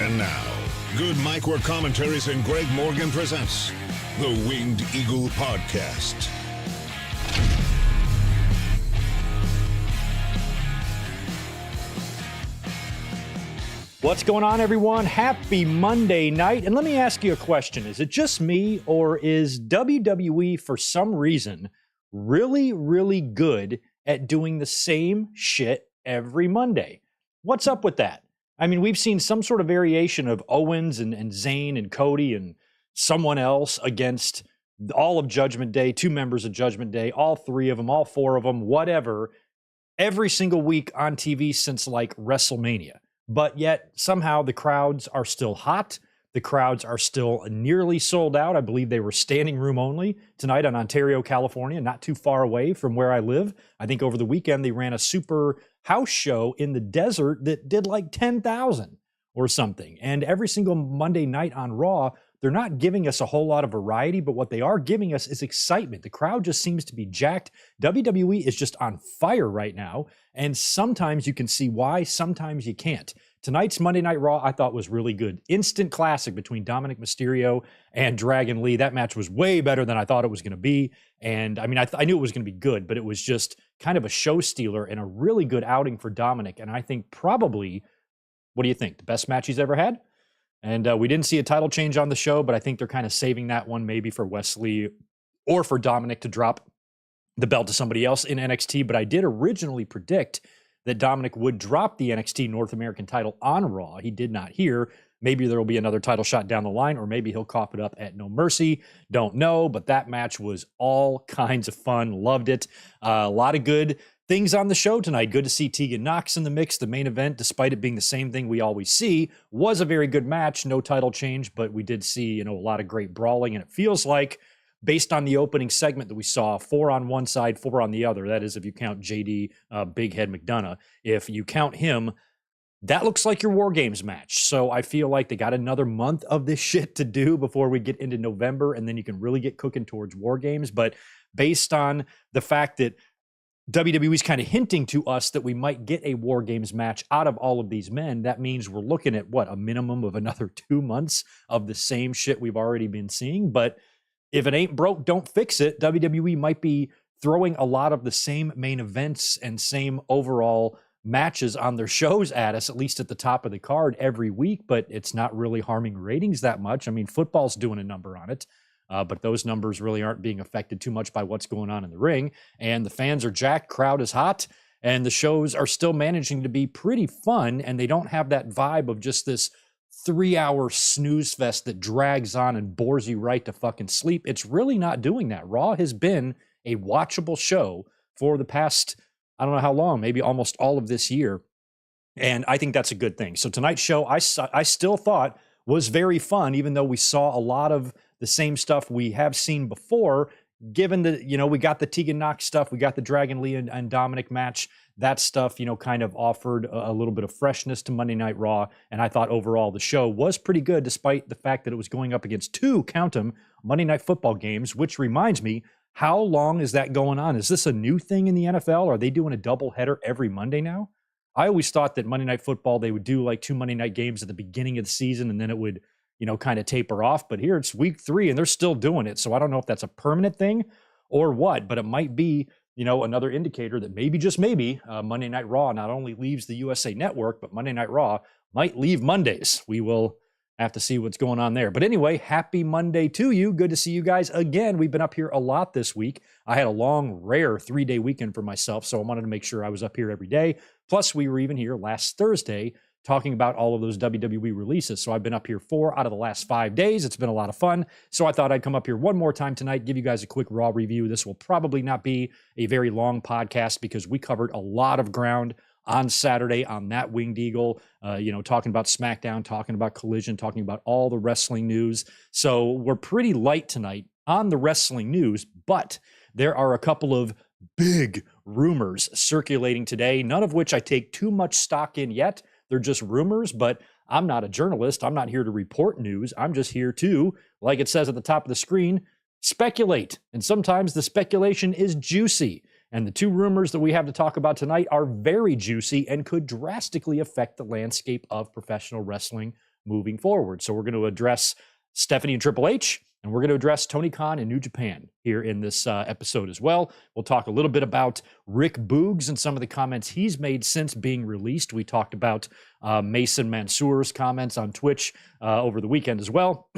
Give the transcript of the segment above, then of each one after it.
And now, good mic work commentaries and Greg Morgan presents the Winged Eagle Podcast. What's going on, everyone? Happy Monday night. And let me ask you a question. Is it just me, or is WWE, for some reason, really good at doing the same shit every Monday? What's up with that? I mean, we've seen some sort of variation of Owens and Zayn and Cody and someone else against all of Judgment Day, two members of Judgment Day, all three of them, all four of them, whatever, every single week on TV since like WrestleMania. But yet somehow the crowds are still hot. The crowds are still nearly sold out. I believe they were standing room only tonight in Ontario, California, not too far away from where I live. I think over the weekend they ran a super house show in the desert that did like 10,000 or something. And every single Monday night on Raw, they're not giving us a whole lot of variety, but what they are giving us is excitement. The crowd just seems to be jacked. WWE is just on fire right now. And sometimes you can see why, sometimes you can't. Tonight's Monday Night Raw, I thought, was really good. Instant classic between Dominik Mysterio and Dragon Lee. That match was way better than I thought it was going to be. And I mean, I knew it was going to be good, but it was just kind of a show stealer and a really good outing for Dominik. And I think probably, what do you think? The best match he's ever had? And we didn't see a title change on the show, but I think they're kind of saving that one maybe for Wesley or for Dominik to drop the belt to somebody else in NXT. But I did originally predict that Dominik would drop the NXT North American title on Raw. He did not here. Maybe there will be another title shot down the line, or maybe he'll cough it up at No Mercy. Don't know, but that match was all kinds of fun. Loved it. A lot of good things on the show tonight. Good to see Tegan Nox in the mix. The main event, despite it being the same thing we always see, was a very good match. No title change, but we did see, a lot of great brawling, and it feels like, based on the opening segment that we saw, 4 on one side, 4 on the other. That is, if you count JD Big Head McDonough. If you count him, that looks like your War Games match. So I feel like they got another month of this shit to do before we get into November, and then you can really get cooking towards War Games. But based on the fact that WWE's kind of hinting to us that we might get a War Games match out of all of these men, that means we're looking at, a minimum of another 2 months of the same shit we've already been seeing. But if it ain't broke, don't fix it. WWE might be throwing a lot of the same main events and same overall matches on their shows at us, at least at the top of the card every week, but it's not really harming ratings that much. I mean, football's doing a number on it, but those numbers really aren't being affected too much by what's going on in the ring. And the fans are jacked, crowd is hot, and the shows are still managing to be pretty fun, and they don't have that vibe of just this 3-hour snooze fest that drags on and bores you right to fucking sleep. It's really not doing that. Raw has been a watchable show for the past, I don't know how long, maybe almost all of this year. And I think that's a good thing. So tonight's show, I still thought was very fun, even though we saw a lot of the same stuff we have seen before, given that, we got the Tegan Nox stuff, we got the Dragon Lee and Dominik match. That stuff, kind of offered a little bit of freshness to Monday Night Raw. And I thought overall the show was pretty good, despite the fact that it was going up against 2, count them, Monday Night Football games, which reminds me, how long is that going on? Is this a new thing in the NFL? Are they doing a doubleheader every Monday now? I always thought that Monday Night Football, they would do like 2 Monday night games at the beginning of the season, and then it would, kind of taper off. But here it's week 3 and they're still doing it. So I don't know if that's a permanent thing or what, but it might be, another indicator that maybe, just maybe, Monday Night Raw not only leaves the USA Network, but Monday Night Raw might leave Mondays. We will have to see what's going on there. But anyway, happy Monday to you. Good to see you guys again. We've been up here a lot this week. I had a long, rare 3-day weekend for myself, so I wanted to make sure I was up here every day. Plus, we were even here last Thursday talking about all of those WWE releases. So I've been up here 4 out of the last 5 days. It's been a lot of fun. So I thought I'd come up here one more time tonight, give you guys a quick Raw review. This will probably not be a very long podcast because we covered a lot of ground on Saturday on that Winged Eagle, talking about Smackdown, talking about Collision, talking about all the wrestling news. So we're pretty light tonight on the wrestling news, but there are a couple of big rumors circulating today, none of which I take too much stock in yet. They're just rumors, but I'm not a journalist. I'm not here to report news. I'm just here to, like it says at the top of the screen, speculate. And sometimes the speculation is juicy. And the 2 rumors that we have to talk about tonight are very juicy and could drastically affect the landscape of professional wrestling moving forward. So we're going to address Stephanie and Triple H, and we're going to address Tony Khan and New Japan here in this episode as well. We'll talk a little bit about Rick Boogs and some of the comments he's made since being released. We talked about Mason Mansour's comments on Twitch over the weekend as well.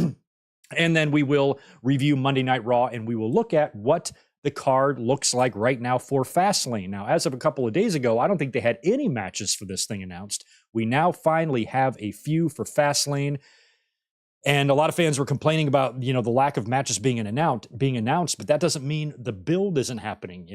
And then we will review Monday Night Raw, and we will look at what the card looks like right now for Fastlane. Now, as of a couple of days ago, I don't think they had any matches for this thing announced. We now finally have a few for Fastlane. And a lot of fans were complaining about, the lack of matches being announced, but that doesn't mean the build isn't happening.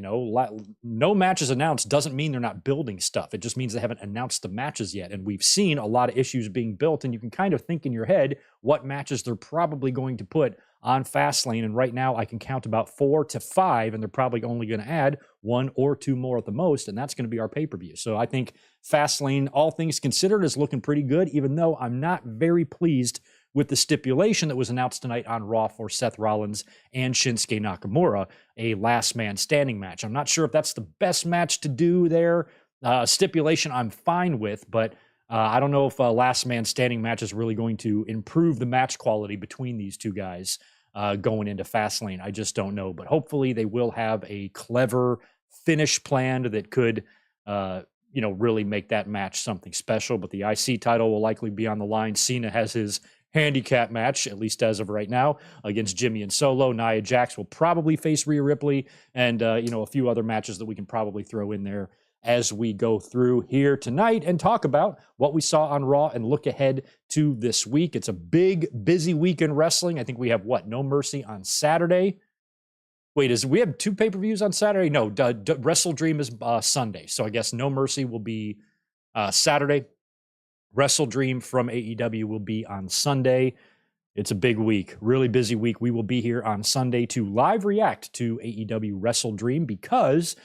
No matches announced doesn't mean they're not building stuff. It just means they haven't announced the matches yet. And we've seen a lot of issues being built, and you can kind of think in your head what matches they're probably going to put on Fastlane. And right now I can count about 4 to 5, and they're probably only going to add 1 or 2 more at the most. And that's going to be our pay-per-view. So I think Fastlane, all things considered, is looking pretty good, even though I'm not very pleased with the stipulation that was announced tonight on Raw for Seth Rollins and Shinsuke Nakamura, a last man standing match. I'm not sure if that's the best match to do there. Stipulation I'm fine with, but I don't know if a last man standing match is really going to improve the match quality between these two guys going into Fastlane. I just don't know, but hopefully they will have a clever finish planned that could really make that match something special. But the IC title will likely be on the line. Cena has his handicap match, at least as of right now, against Jimmy and Solo. Nia Jax will probably face Rhea Ripley, and a few other matches that we can probably throw in there as we go through here tonight and talk about what we saw on Raw and look ahead to this week. It's a big, busy week in wrestling. I think we have No Mercy on Saturday. Wait, we have 2 pay-per-views on Saturday? No, Wrestle Dream is Sunday. So I guess No Mercy will be Saturday. Wrestle Dream from AEW will be on Sunday. It's a big week, really busy week. We will be here on Sunday to live react to AEW Wrestle Dream, because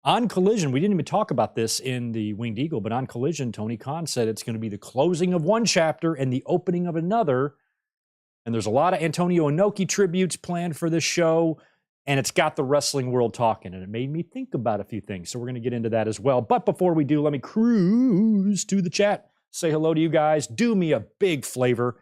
on Collision, we didn't even talk about this in the Winged Eagle, but on Collision, Tony Khan said it's going to be the closing of one chapter and the opening of another. And there's a lot of Antonio Inoki tributes planned for this show, and it's got the wrestling world talking, and it made me think about a few things. So we're going to get into that as well. But before we do, let me cruise to the chat. Say hello to you guys. Do me a big favor.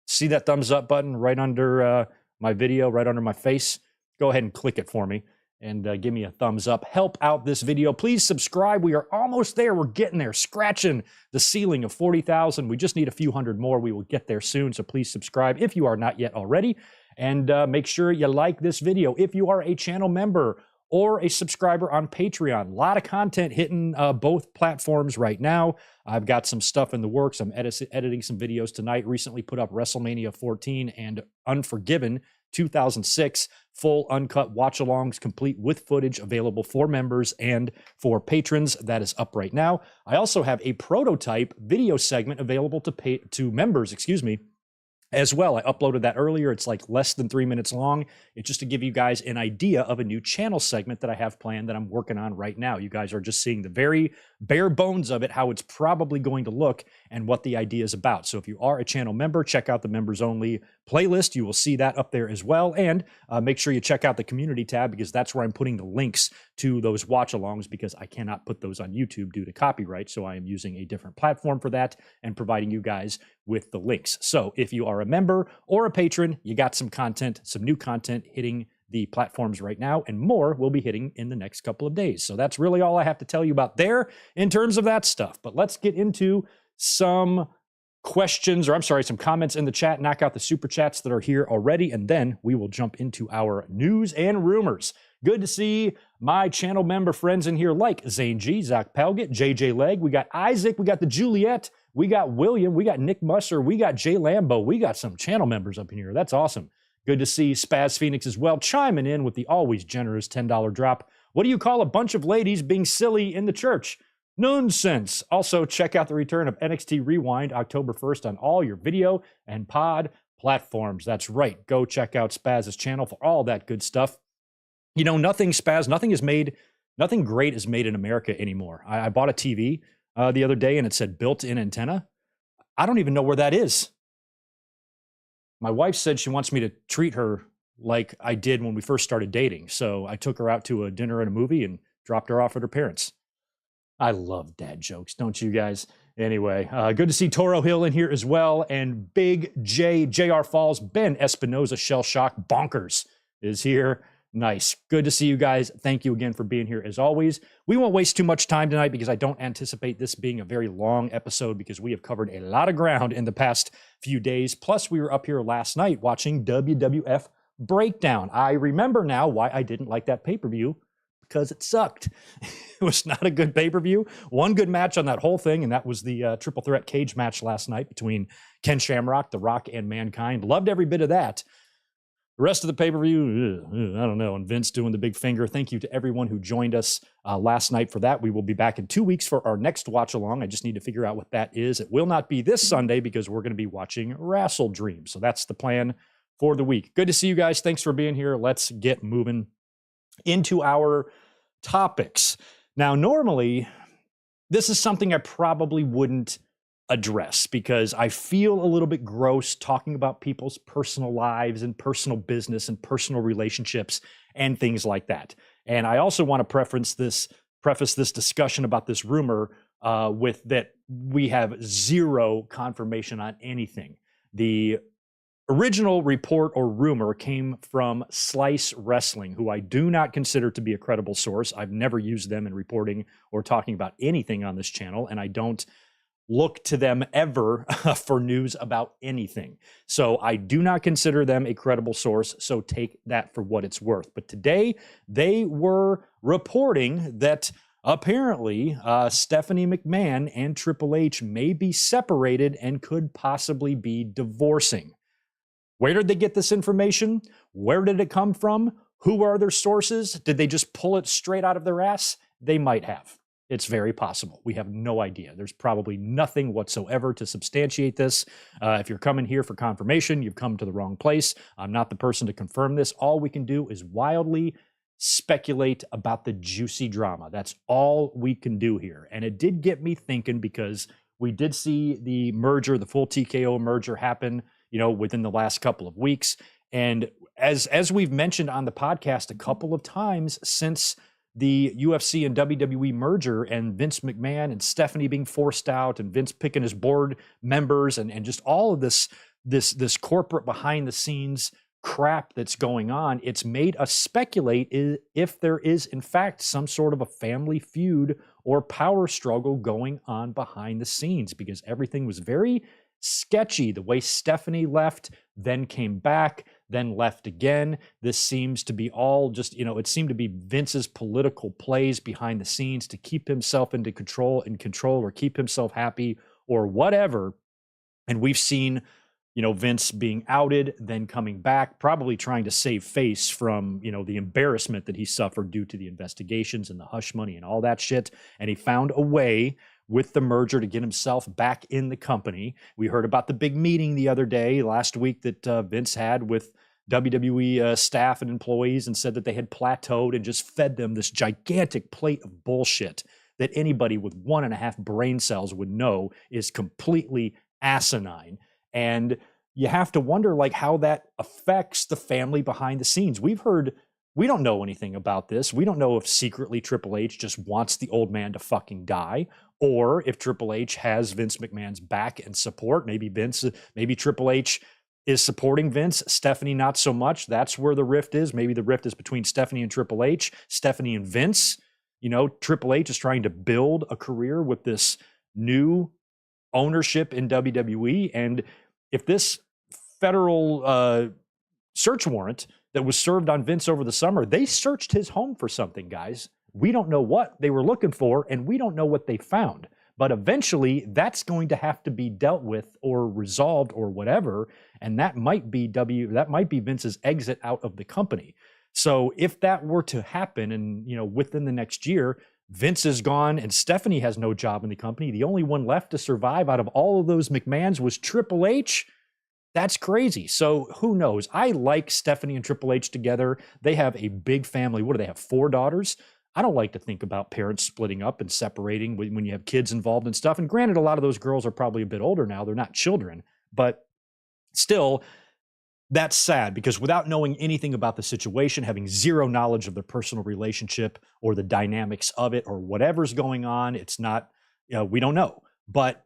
See that thumbs up button right under my video, right under my face? Go ahead and click it for me and give me a thumbs up. Help out this video. Please subscribe. We are almost there. We're getting there, scratching the ceiling of 40,000. We just need a few hundred more. We will get there soon. So please subscribe if you are not yet already. And make sure you like this video. If you are a channel member or a subscriber on Patreon, a lot of content hitting both platforms right now. I've got some stuff in the works. I'm editing some videos tonight. Recently put up WrestleMania 14 and Unforgiven 2006, full uncut watch-alongs, complete with footage, available for members and for patrons. That is up right now. I also have a prototype video segment available to members, as well. I uploaded that earlier. It's like less than 3 minutes long. It's just to give you guys an idea of a new channel segment that I have planned that I'm working on right now. You guys are just seeing the very bare bones of it, how it's probably going to look and what the idea is about. So if you are a channel member, check out the members only playlist. You will see that up there as well. And make sure you check out the community tab, because that's where I'm putting the links to those watch-alongs, because I cannot put those on YouTube due to copyright. So I am using a different platform for that and providing you guys with the links. So if you are a member or a patron, you got some content, some new content hitting the platforms right now, and more will be hitting in the next couple of days. So that's really all I have to tell you about there in terms of that stuff. But let's get into some some comments in the chat, knock out the super chats that are here already, and then we will jump into our news and rumors. Good to see my channel member friends in here like Zane G, Zach Pelgett, JJ Leg. We got Isaac, we got the Juliet, we got William, we got Nick Musser, we got Jay Lambo. We got some channel members up in here. That's awesome. Good to see Spaz Phoenix as well, chiming in with the always generous $10 drop. What do you call a bunch of ladies being silly in the church? Nonsense. Also, check out the return of NXT Rewind October 1st on all your video and pod platforms. That's right. Go check out Spaz's channel for all that good stuff. You know, nothing great is made in America anymore. I bought a TV the other day and it said built-in antenna. I don't even know where that is. My wife said she wants me to treat her like I did when we first started dating. So I took her out to a dinner and a movie and dropped her off at her parents. I love dad jokes, don't you guys? Anyway, good to see Toro Hill in here as well. And Big J, JR Falls, Ben Espinoza, Shell Shock, Bonkers is here. Nice. Good to see you guys. Thank you again for being here as always. We won't waste too much time tonight because I don't anticipate this being a very long episode because we have covered a lot of ground in the past few days. Plus, we were up here last night watching WWF Breakdown. I remember now why I didn't like that pay-per-view, because it sucked. It was not a good pay-per-view. One good match on that whole thing, and that was the triple threat cage match last night between Ken Shamrock, The Rock, and Mankind. Loved every bit of that. The rest of the pay-per-view, I don't know. And Vince doing the big finger. Thank you to everyone who joined us last night for that. We will be back in 2 weeks for our next watch-along. I just need to figure out what that is. It will not be this Sunday because we're going to be watching Wrestle Dream. So that's the plan for the week. Good to see you guys. Thanks for being here. Let's get moving into our topics. Now, normally, this is something I probably wouldn't address because I feel a little bit gross talking about people's personal lives and personal business and personal relationships and things like that. And I also want to preface this discussion about this rumor with that we have zero confirmation on anything. The original report or rumor came from Slice Wrestling, who I do not consider to be a credible source. I've never used them in reporting or talking about anything on this channel, and I don't look to them ever for news about anything. So I do not consider them a credible source, so take that for what it's worth. But today, they were reporting that apparently Stephanie McMahon and Triple H may be separated and could possibly be divorcing. Where did they get this information? Where did it come from? Who are their sources? Did they just pull it straight out of their ass? They might have. It's very possible. We have no idea. There's probably nothing whatsoever to substantiate this. If you're coming here for confirmation, you've come to the wrong place. I'm not the person to confirm this. All we can do is wildly speculate about the juicy drama. That's all we can do here. And it did get me thinking because we did see the merger, the full TKO merger happen, within the last couple of weeks. And as we've mentioned on the podcast a couple of times since the UFC and WWE merger and Vince McMahon and Stephanie being forced out and Vince picking his board members and just all of this corporate behind the scenes crap that's going on, it's made us speculate if there is in fact some sort of a family feud or power struggle going on behind the scenes, because everything was very sketchy. The way Stephanie left, then came back, then left again. This seems to be all just, it seemed to be Vince's political plays behind the scenes to keep himself in control or keep himself happy or whatever. And we've seen, Vince being outed, then coming back, probably trying to save face from, the embarrassment that he suffered due to the investigations and the hush money and all that shit. And he found a way with the merger to get himself back in the company. We heard about the big meeting the other day, last week, that Vince had with WWE staff and employees and said that they had plateaued and just fed them this gigantic plate of bullshit that anybody with 1.5 brain cells would know is completely asinine. And you have to wonder how that affects the family behind the scenes. We don't know anything about this. We don't know if secretly Triple H just wants the old man to fucking die, or if Triple H has Vince McMahon's back and support. Maybe Triple H is supporting Vince, Stephanie not so much. That's where the rift is. Maybe the rift is between Stephanie and Triple H, Stephanie and Vince. Triple H is trying to build a career with this new ownership in WWE. And if this federal search warrant that was served on Vince over the summer, they searched his home for something, guys. We don't know what they were looking for, and we don't know what they found. But eventually, that's going to have to be dealt with or resolved or whatever, and that might be Vince's exit out of the company. So if that were to happen, and within the next year, Vince is gone and Stephanie has no job in the company, the only one left to survive out of all of those McMahons was Triple H. That's crazy. So who knows? I like Stephanie and Triple H together. They have a big family. What do they have? 4 daughters? I don't like to think about parents splitting up and separating when you have kids involved and stuff. And granted, a lot of those girls are probably a bit older now. They're not children. But still, that's sad, because without knowing anything about the situation, having zero knowledge of their personal relationship or the dynamics of it or whatever's going on, it's not, we don't know. But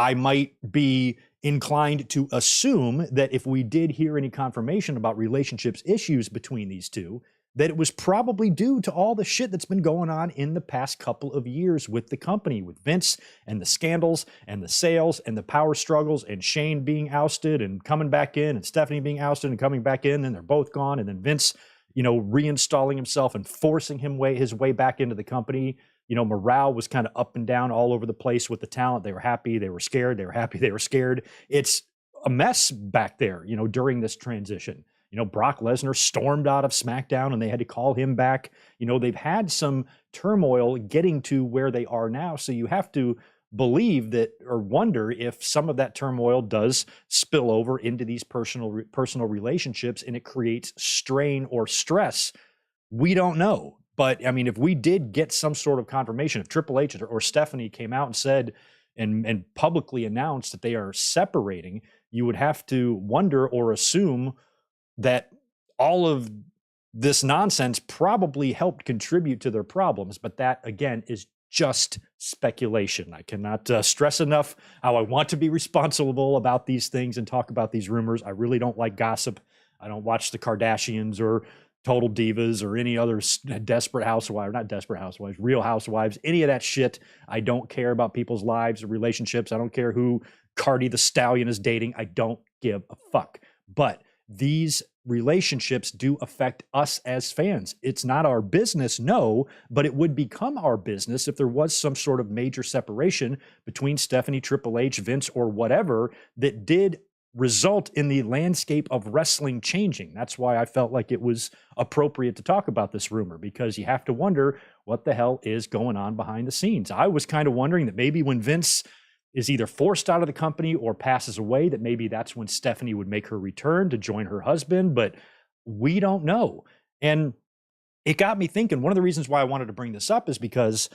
I might be inclined to assume that if we did hear any confirmation about relationships issues between these two, that it was probably due to all the shit that's been going on in the past couple of years with the company, with Vince and the scandals and the sales and the power struggles and Shane being ousted and coming back in and Stephanie being ousted and coming back in, and they're both gone. And then Vince, reinstalling himself and forcing his way back into the company. Morale was kind of up and down all over the place with the talent. They were happy, they were scared, they were happy, they were scared. It's a mess back there, during this transition. Brock Lesnar stormed out of Smackdown and they had to call him back. They've had some turmoil getting to where they are now. So you have to believe that, or wonder if some of that turmoil does spill over into these personal relationships and it creates strain or stress. We don't know. But I mean, if we did get some sort of confirmation, if Triple H or Stephanie came out and said and publicly announced that they are separating, you would have to wonder or assume that all of this nonsense probably helped contribute to their problems. But that, again, is just speculation. I cannot stress enough how I want to be responsible about these things and talk about these rumors. I really don't like gossip. I don't watch the Kardashians or Total Divas or any other Desperate Housewives, not Desperate Housewives, Real Housewives, any of that shit. I don't care about people's lives or relationships. I don't care who Cardi the Stallion is dating. I don't give a fuck. But these relationships do affect us as fans. It's not our business, no, but it would become our business if there was some sort of major separation between Stephanie, Triple H, Vince, or whatever that did result in the landscape of wrestling changing. That's why I felt like it was appropriate to talk about this rumor, because you have to wonder what the hell is going on behind the scenes. I was kind of wondering that maybe when Vince is either forced out of the company or passes away, that maybe that's when Stephanie would make her return to join her husband, but we don't know. And it got me thinking, one of the reasons why I wanted to bring this up is because,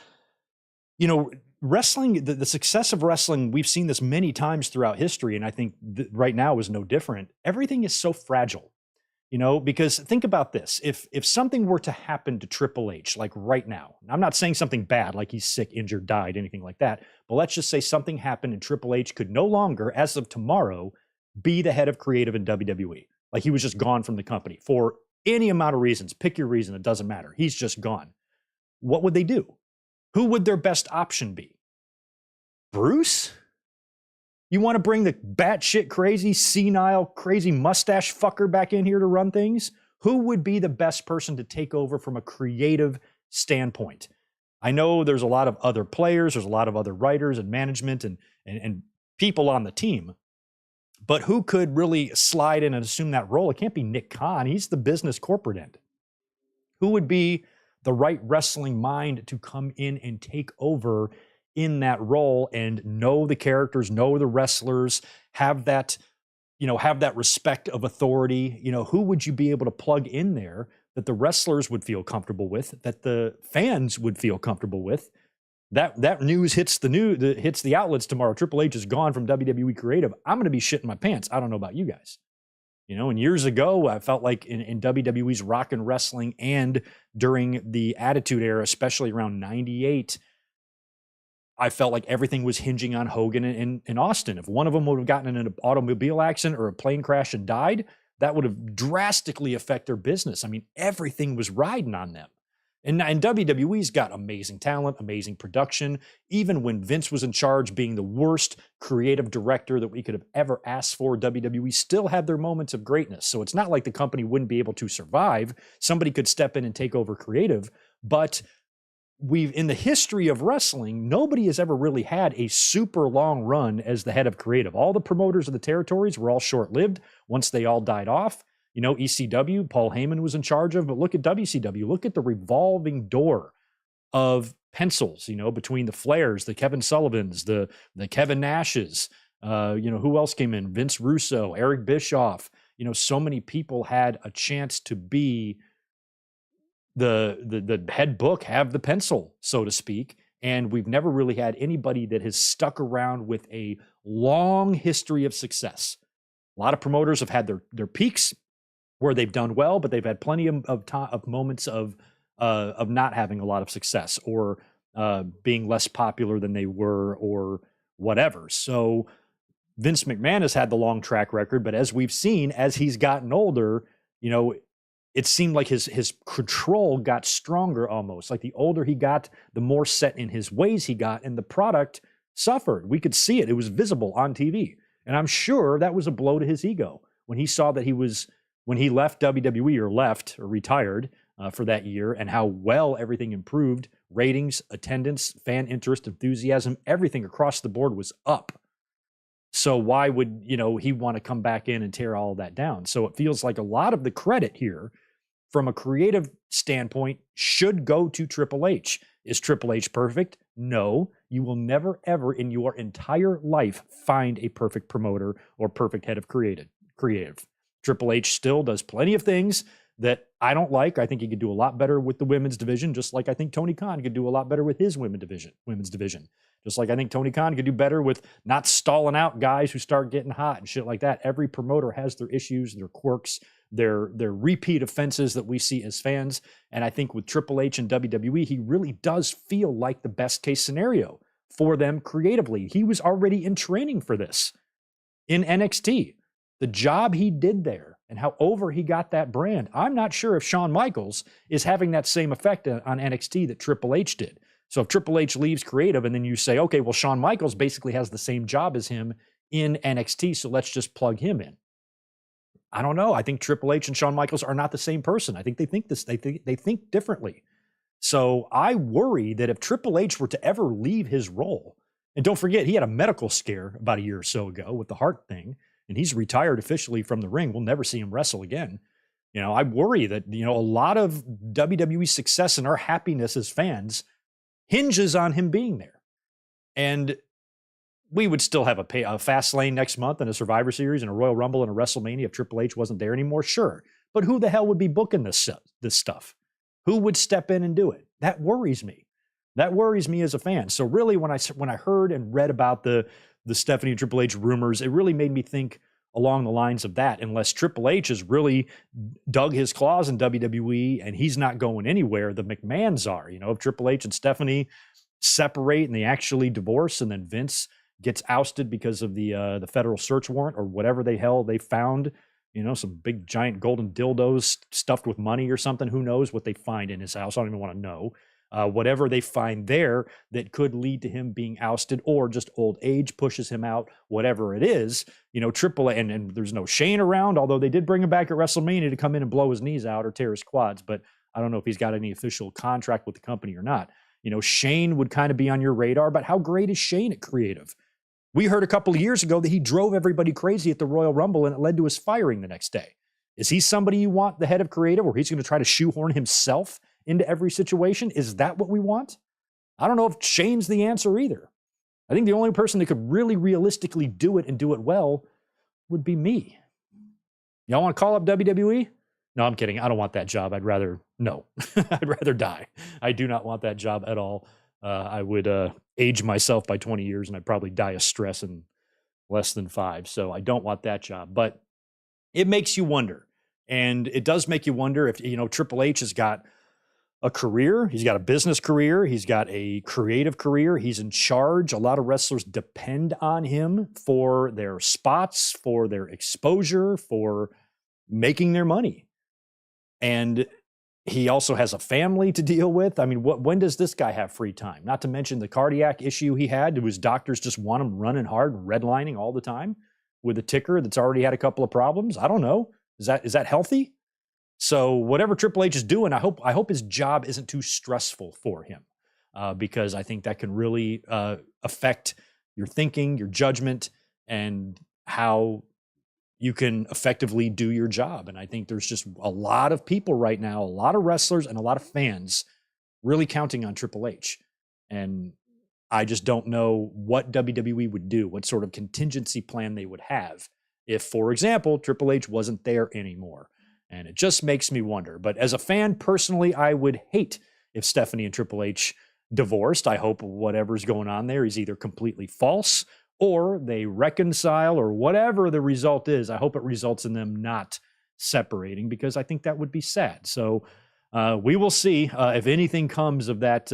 wrestling, the success of wrestling, we've seen this many times throughout history, and I think right now is no different. Everything is so fragile, because think about this. If something were to happen to Triple H, like right now, I'm not saying something bad, like he's sick, injured, died, anything like that, but let's just say something happened and Triple H could no longer, as of tomorrow, be the head of creative in WWE. Like he was just gone from the company for any amount of reasons. Pick your reason, it doesn't matter. He's just gone. What would they do? Who would their best option be? Bruce? You want to bring the batshit crazy, senile, crazy mustache fucker back in here to run things? Who would be the best person to take over from a creative standpoint? I know there's a lot of other players, there's a lot of other writers and management and people on the team, but who could really slide in and assume that role? It can't be Nick Khan. He's the business corporate end. Who would be the right wrestling mind to come in and take over in that role and know the characters, know the wrestlers, have that respect of authority? Who would you be able to plug in there that the wrestlers would feel comfortable with, that the fans would feel comfortable with? That news hits the outlets tomorrow. Triple H is gone from WWE Creative. I'm going to be shitting my pants. I don't know about you guys. And years ago, I felt like in WWE's rock and wrestling and during the Attitude Era, especially around 98, I felt like everything was hinging on Hogan and Austin. If one of them would have gotten in an automobile accident or a plane crash and died, that would have drastically affected their business. I mean, everything was riding on them. And WWE's got amazing talent, amazing production. Even when Vince was in charge, being the worst creative director that we could have ever asked for, WWE still had their moments of greatness. So it's not like the company wouldn't be able to survive. Somebody could step in and take over creative. But in the history of wrestling, nobody has ever really had a super long run as the head of creative. All the promoters of the territories were all short-lived once they all died off. ECW, Paul Heyman was in charge of, but look at WCW. Look at the revolving door of pencils, between the Flairs, the Kevin Sullivans, the Kevin Nashes, who else came in? Vince Russo, Eric Bischoff. So many people had a chance to be the head book, have the pencil, so to speak. And we've never really had anybody that has stuck around with a long history of success. A lot of promoters have had their peaks where they've done well, but they've had plenty of moments of not having a lot of success or being less popular than they were, or whatever. So Vince McMahon has had the long track record, but as we've seen, as he's gotten older, it seemed like his control got stronger almost. Like the older he got, the more set in his ways he got, and the product suffered. We could see it. It was visible on TV. And I'm sure that was a blow to his ego when he saw that when he left WWE or retired for that year, and how well everything improved, ratings, attendance, fan interest, enthusiasm, everything across the board was up. So why would, he want to come back in and tear all of that down? So it feels like a lot of the credit here from a creative standpoint should go to Triple H. Is Triple H perfect? No. You will never, ever in your entire life find a perfect promoter or perfect head of creative. Triple H still does plenty of things that I don't like. I think he could do a lot better with the women's division, just like I think Tony Khan could do a lot better with his women's division. Just like I think Tony Khan could do better with not stalling out guys who start getting hot and shit like that. Every promoter has their issues, their quirks, their repeat offenses that we see as fans. And I think with Triple H and WWE, he really does feel like the best case scenario for them creatively. He was already in training for this in NXT. The job he did there and how over he got that brand. I'm not sure if Shawn Michaels is having that same effect on NXT that Triple H did. So if Triple H leaves creative and then you say, okay, well, Shawn Michaels basically has the same job as him in NXT, so let's just plug him in. I don't know. I think Triple H and Shawn Michaels are not the same person. I think they think differently. So I worry that if Triple H were to ever leave his role, and don't forget, he had a medical scare about a year or so ago with the heart thing, and he's retired officially from the ring. We'll never see him wrestle again. I worry that, a lot of WWE success and our happiness as fans hinges on him being there. And we would still have a fast lane next month and a Survivor Series and a Royal Rumble and a WrestleMania if Triple H wasn't there anymore. Sure. But who the hell would be booking this stuff? Who would step in and do it? That worries me. That worries me as a fan. So really, when I heard and read about the Stephanie and Triple H rumors, it really made me think along the lines of that. Unless Triple H has really dug his claws in WWE and he's not going anywhere, the McMahons are. If Triple H and Stephanie separate and they actually divorce, and then Vince gets ousted because of the federal search warrant or whatever the hell they found, some big giant golden dildos stuffed with money or something. Who knows what they find in his house? I don't even want to know. Whatever they find there that could lead to him being ousted, or just old age pushes him out, whatever it is, Triple H, and there's no Shane around, although they did bring him back at WrestleMania to come in and blow his knees out or tear his quads, but I don't know if he's got any official contract with the company or not. Shane would kind of be on your radar, but how great is Shane at creative? We heard a couple of years ago that he drove everybody crazy at the Royal Rumble and it led to his firing the next day. Is he somebody you want the head of creative, or he's going to try to shoehorn himself into every situation? Is that what we want? I don't know if Shane's the answer either. I think the only person that could really realistically do it and do it well would be me. Y'all want to call up WWE? No, I'm kidding. I don't want that job. I'd rather die. I do not want that job at all. I would age myself by 20 years and I'd probably die of stress in less than 5. So I don't want that job, but it makes you wonder. And it does make you wonder if, Triple H has got a career. He's got a business career. He's got a creative career. He's in charge. A lot of wrestlers depend on him for their spots, for their exposure, for making their money. And he also has a family to deal with. I mean, when does this guy have free time? Not to mention the cardiac issue he had. Do his doctors just want him running hard and redlining all the time with a ticker that's already had a couple of problems? I don't know. Is that healthy? So whatever Triple H is doing, I hope his job isn't too stressful for him, because I think that can really affect your thinking, your judgment, and how you can effectively do your job. And I think there's just a lot of people right now, a lot of wrestlers and a lot of fans really counting on Triple H. And I just don't know what WWE would do, what sort of contingency plan they would have if, for example, Triple H wasn't there anymore. And it just makes me wonder. But as a fan, personally, I would hate if Stephanie and Triple H divorced. I hope whatever's going on there is either completely false or they reconcile, or whatever the result is. I hope it results in them not separating, because I think that would be sad. So we will see if anything comes of that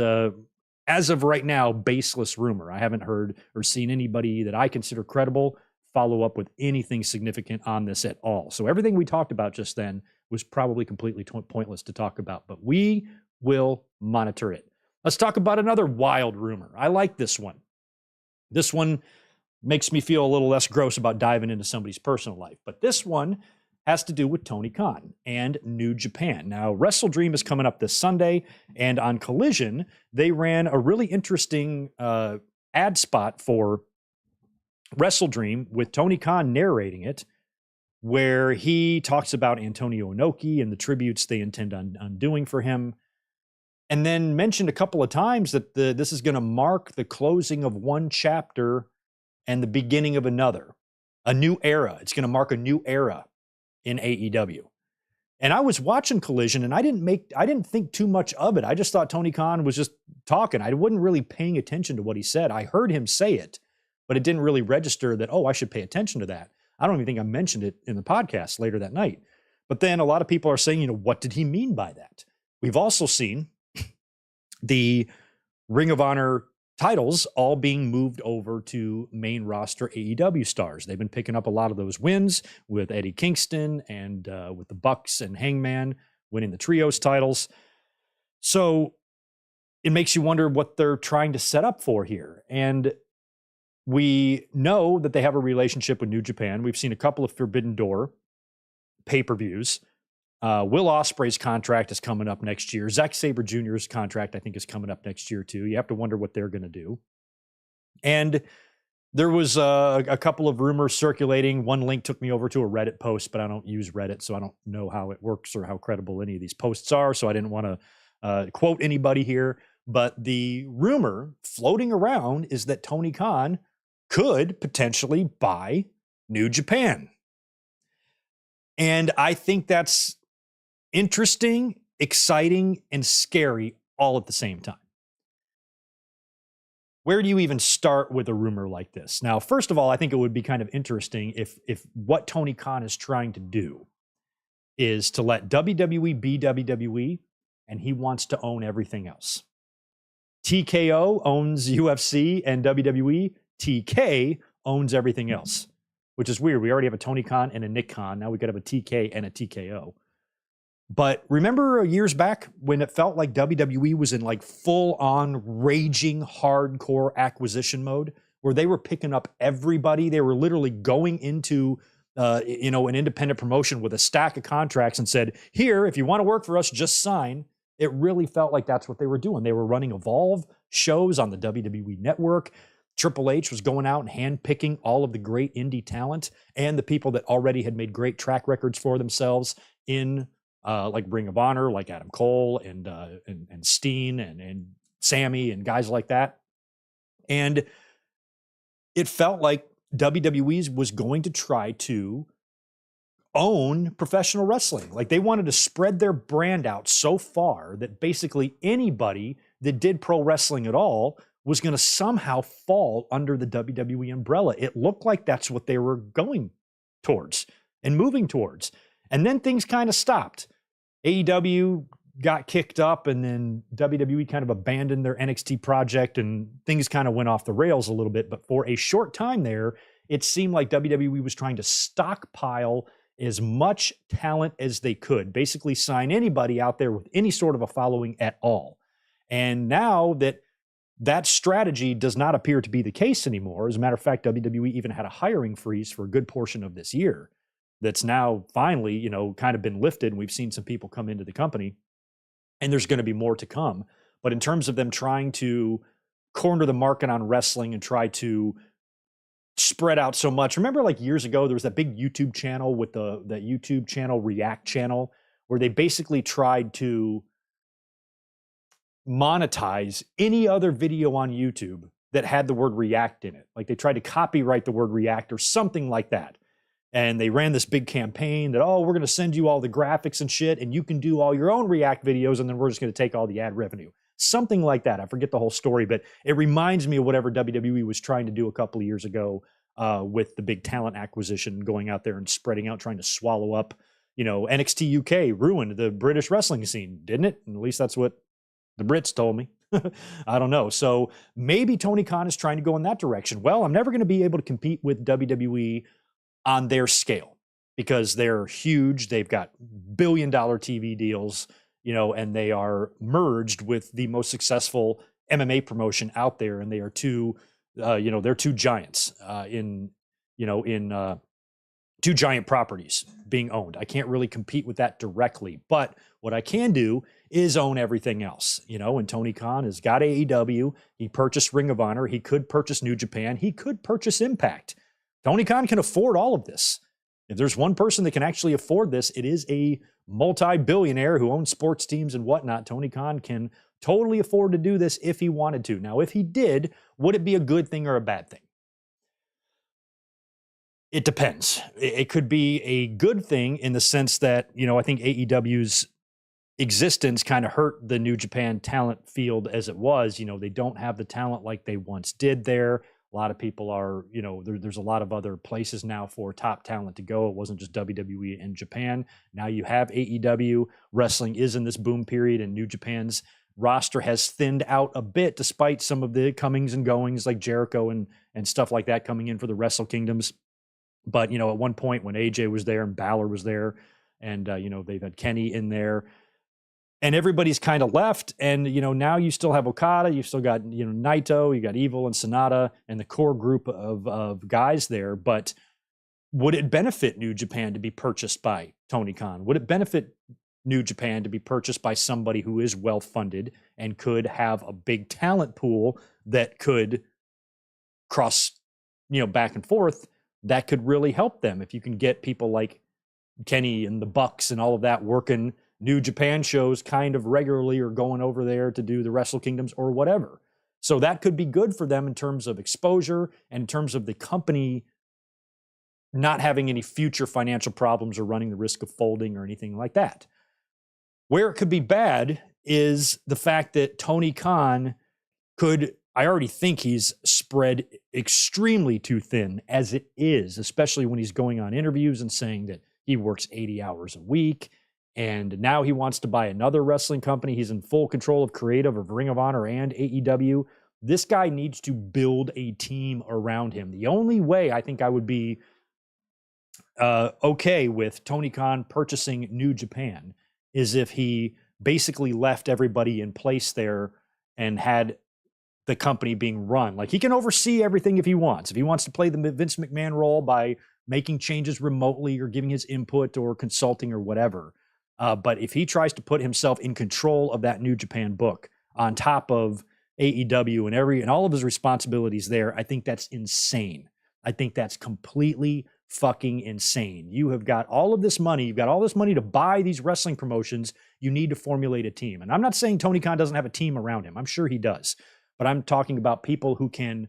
as of right now, baseless rumor. I haven't heard or seen anybody that I consider credible follow up with anything significant on this at all. So everything we talked about just then was probably completely pointless to talk about, but we will monitor it. Let's talk about another wild rumor. I like this one. This one makes me feel a little less gross about diving into somebody's personal life, but this one has to do with Tony Khan and New Japan. Now, Wrestle Dream is coming up this Sunday, and on Collision, they ran a really interesting ad spot for Wrestle Dream with Tony Khan narrating it, where he talks about Antonio Inoki and the tributes they intend on doing for him, and then mentioned a couple of times that this is going to mark the closing of one chapter and the beginning of another, a new era. It's going to mark a new era in AEW. And I was watching Collision, and I didn't think too much of it. I just thought Tony Khan was just talking. I wasn't really paying attention to what he said. I heard him say it, but it didn't really register that, oh, I should pay attention to that. I don't even think I mentioned it in the podcast later that night. But then a lot of people are saying, what did he mean by that? We've also seen the Ring of Honor titles all being moved over to main roster AEW stars. They've been picking up a lot of those wins with Eddie Kingston and with the Bucks and Hangman winning the trios titles. So it makes you wonder what they're trying to set up for here. And we know that they have a relationship with New Japan. We've seen a couple of Forbidden Door pay-per-views. Will Ospreay's contract is coming up next year. Zack Sabre Jr.'s contract, I think, is coming up next year, too. You have to wonder what they're going to do. And there was a couple of rumors circulating. One link took me over to a Reddit post, but I don't use Reddit, so I don't know how it works or how credible any of these posts are, so I didn't want to quote anybody here. But the rumor floating around is that Tony Khan could potentially buy New Japan. And I think that's interesting, exciting, and scary all at the same time. Where do you even start with a rumor like this? Now, first of all, I think it would be kind of interesting if what Tony Khan is trying to do is to let WWE be WWE, and he wants to own everything else. TKO owns UFC and WWE. TK owns everything else, which is weird. We already have a Tony Khan and a Nick Khan. Now we could have a TK and a TKO. But remember years back when it felt like WWE was in like full-on raging hardcore acquisition mode, where they were picking up everybody. They were literally going into an independent promotion with a stack of contracts and said, here, if you want to work for us, just sign. It really felt like that's what they were doing. They were running Evolve shows on the WWE network. Triple H was going out and handpicking all of the great indie talent and the people that already had made great track records for themselves in like Ring of Honor, like Adam Cole and Steen and Sammy and guys like that. And it felt like WWE was going to try to own professional wrestling. Like they wanted to spread their brand out so far that basically anybody that did pro wrestling at all was going to somehow fall under the WWE umbrella. It looked like that's what they were going towards and moving towards. And then things kind of stopped. AEW got kicked up, and then WWE kind of abandoned their NXT project, and things kind of went off the rails a little bit. But for a short time there, it seemed like WWE was trying to stockpile as much talent as they could, basically sign anybody out there with any sort of a following at all. And now that strategy does not appear to be the case anymore. As a matter of fact, WWE even had a hiring freeze for a good portion of this year that's now finally, kind of been lifted. And we've seen some people come into the company, and there's going to be more to come. But in terms of them trying to corner the market on wrestling and try to spread out so much. Remember like years ago, there was that big YouTube channel with that YouTube channel, React channel, where they basically tried to monetize any other video on YouTube that had the word React in it. Like they tried to copyright the word React or something like that. And they ran this big campaign that, we're going to send you all the graphics and shit, and you can do all your own React videos, and then we're just going to take all the ad revenue. Something like that. I forget the whole story, but it reminds me of whatever WWE was trying to do a couple of years ago with the big talent acquisition, going out there and spreading out, trying to swallow up, NXT UK ruined the British wrestling scene, didn't it? And at least that's what the Brits told me. I don't know. So maybe Tony Khan is trying to go in that direction. Well, I'm never going to be able to compete with WWE on their scale because they're huge. They've got billion-dollar TV deals, and they are merged with the most successful MMA promotion out there, and they are they're two giants in two giant properties being owned. I can't really compete with that directly, but what I can do is own everything else, and Tony Khan has got AEW. He purchased Ring of Honor. He could purchase New Japan. He could purchase Impact. Tony Khan can afford all of this. If there's one person that can actually afford this, it is a multi-billionaire who owns sports teams and whatnot. Tony Khan can totally afford to do this if he wanted to. Now, if he did, would it be a good thing or a bad thing? It depends. It could be a good thing in the sense that, I think AEW's existence kind of hurt the New Japan talent field as it was. They don't have the talent like they once did there. A lot of people are, there's a lot of other places now for top talent to go. It wasn't just WWE in Japan. Now you have AEW. Wrestling is in this boom period, and New Japan's roster has thinned out a bit despite some of the comings and goings like Jericho and stuff like that coming in for the Wrestle Kingdoms. But, at one point when AJ was there and Balor was there and, they've had Kenny in there and everybody's kind of left. And, now you still have Okada. You've still got, Naito, you got Evil and Sonata and the core group of guys there. But would it benefit New Japan to be purchased by Tony Khan? Would it benefit New Japan to be purchased by somebody who is well-funded and could have a big talent pool that could cross, back and forth? That could really help them if you can get people like Kenny and the Bucks and all of that working New Japan shows kind of regularly or going over there to do the Wrestle Kingdoms or whatever. So that could be good for them in terms of exposure and in terms of the company not having any future financial problems or running the risk of folding or anything like that. Where it could be bad is the fact that Tony Khan I already think he's spread extremely too thin as it is, especially when he's going on interviews and saying that he works 80 hours a week. And now he wants to buy another wrestling company. He's in full control of creative of Ring of Honor and AEW. This guy needs to build a team around him. The only way I think I would be okay with Tony Khan purchasing New Japan is if he basically left everybody in place there and had the company being run. Like, he can oversee everything if he wants. If he wants to play the Vince McMahon role by making changes remotely or giving his input or consulting or whatever. But if he tries to put himself in control of that New Japan book on top of AEW and all of his responsibilities there, I think that's insane. I think that's completely fucking insane. You have got all of this money. You've got all this money to buy these wrestling promotions. You need to formulate a team. And I'm not saying Tony Khan doesn't have a team around him. I'm sure he does. But I'm talking about people who can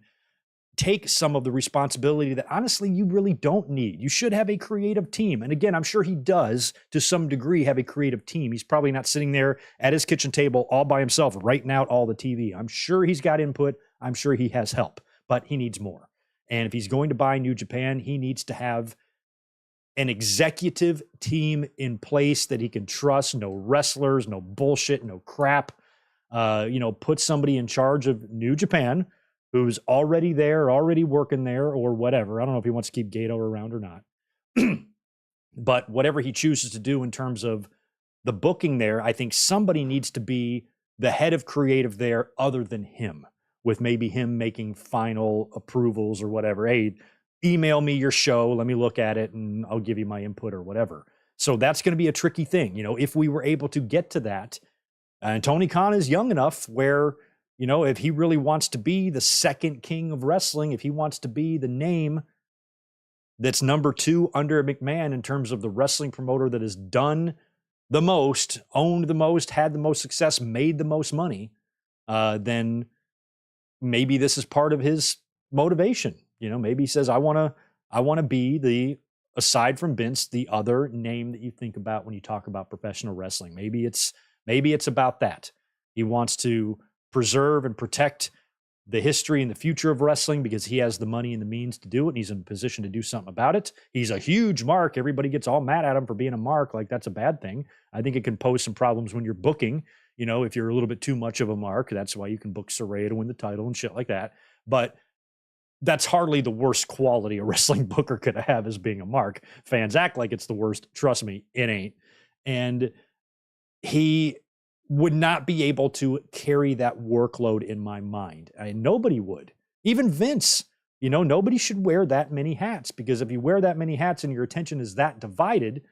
take some of the responsibility that honestly you really don't need. You should have a creative team. And again, I'm sure he does to some degree have a creative team. He's probably not sitting there at his kitchen table all by himself writing out all the TV. I'm sure he's got input. I'm sure he has help, but he needs more. And if he's going to buy New Japan, he needs to have an executive team in place that he can trust. No wrestlers, no bullshit, no crap. Put somebody in charge of New Japan who's already there, already working there or whatever. I don't know if he wants to keep Gato around or not. But whatever he chooses to do in terms of the booking there, I think somebody needs to be the head of creative there other than him, with maybe him making final approvals or whatever. Hey, email me your show. Let me look at it and I'll give you my input or whatever. So that's going to be a tricky thing. If we were able to get to that, and Tony Khan is young enough where, if he really wants to be the second king of wrestling, if he wants to be the name that's number 2 under McMahon in terms of the wrestling promoter that has done the most, owned the most, had the most success, made the most money, then maybe this is part of his motivation. Maybe he says, I want to be aside from Vince, the other name that you think about when you talk about professional wrestling. Maybe it's about that. He wants to preserve and protect the history and the future of wrestling because he has the money and the means to do it, and he's in a position to do something about it. He's a huge mark. Everybody gets all mad at him for being a mark, like that's a bad thing. I think it can pose some problems when you're booking. if you're a little bit too much of a mark, that's why you can book Saraya to win the title and shit like that. But that's hardly the worst quality a wrestling booker could have as being a mark. Fans act like it's the worst. Trust me, it ain't. And he would not be able to carry that workload in my mind. Nobody would. Even Vince, nobody should wear that many hats, because if you wear that many hats and your attention is that divided,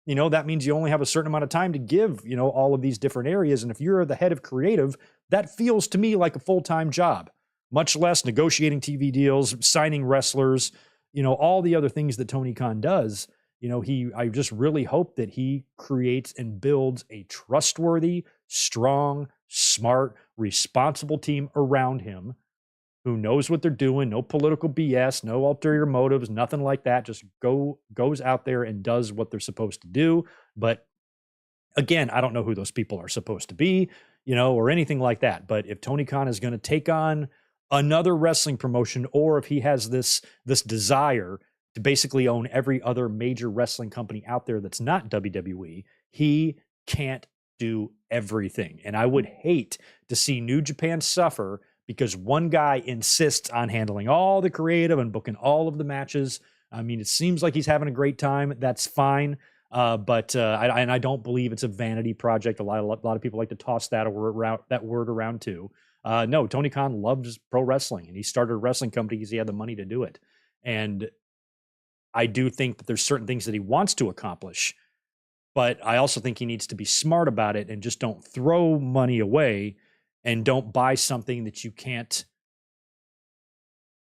that means you only have a certain amount of time to give, all of these different areas. And if you're the head of creative, that feels to me like a full-time job, much less negotiating TV deals, signing wrestlers, all the other things that Tony Khan does. I just really hope that he creates and builds a trustworthy, strong, smart, responsible team around him who knows what they're doing, no political BS, no ulterior motives, nothing like that. Just goes out there and does what they're supposed to do. But again, I don't know who those people are supposed to be, or anything like that. But if Tony Khan is going to take on another wrestling promotion, or if he has this desire to basically own every other major wrestling company out there that's not WWE, he can't do everything. And I would hate to see New Japan suffer because one guy insists on handling all the creative and booking all of the matches. I mean, it seems like he's having a great time. That's fine. But I don't believe it's a vanity project. A lot of people like to toss that word around too. No, Tony Khan loves pro wrestling, and he started a wrestling company because he had the money to do it. And I do think that there's certain things that he wants to accomplish, but I also think he needs to be smart about it and just don't throw money away and don't buy something that you can't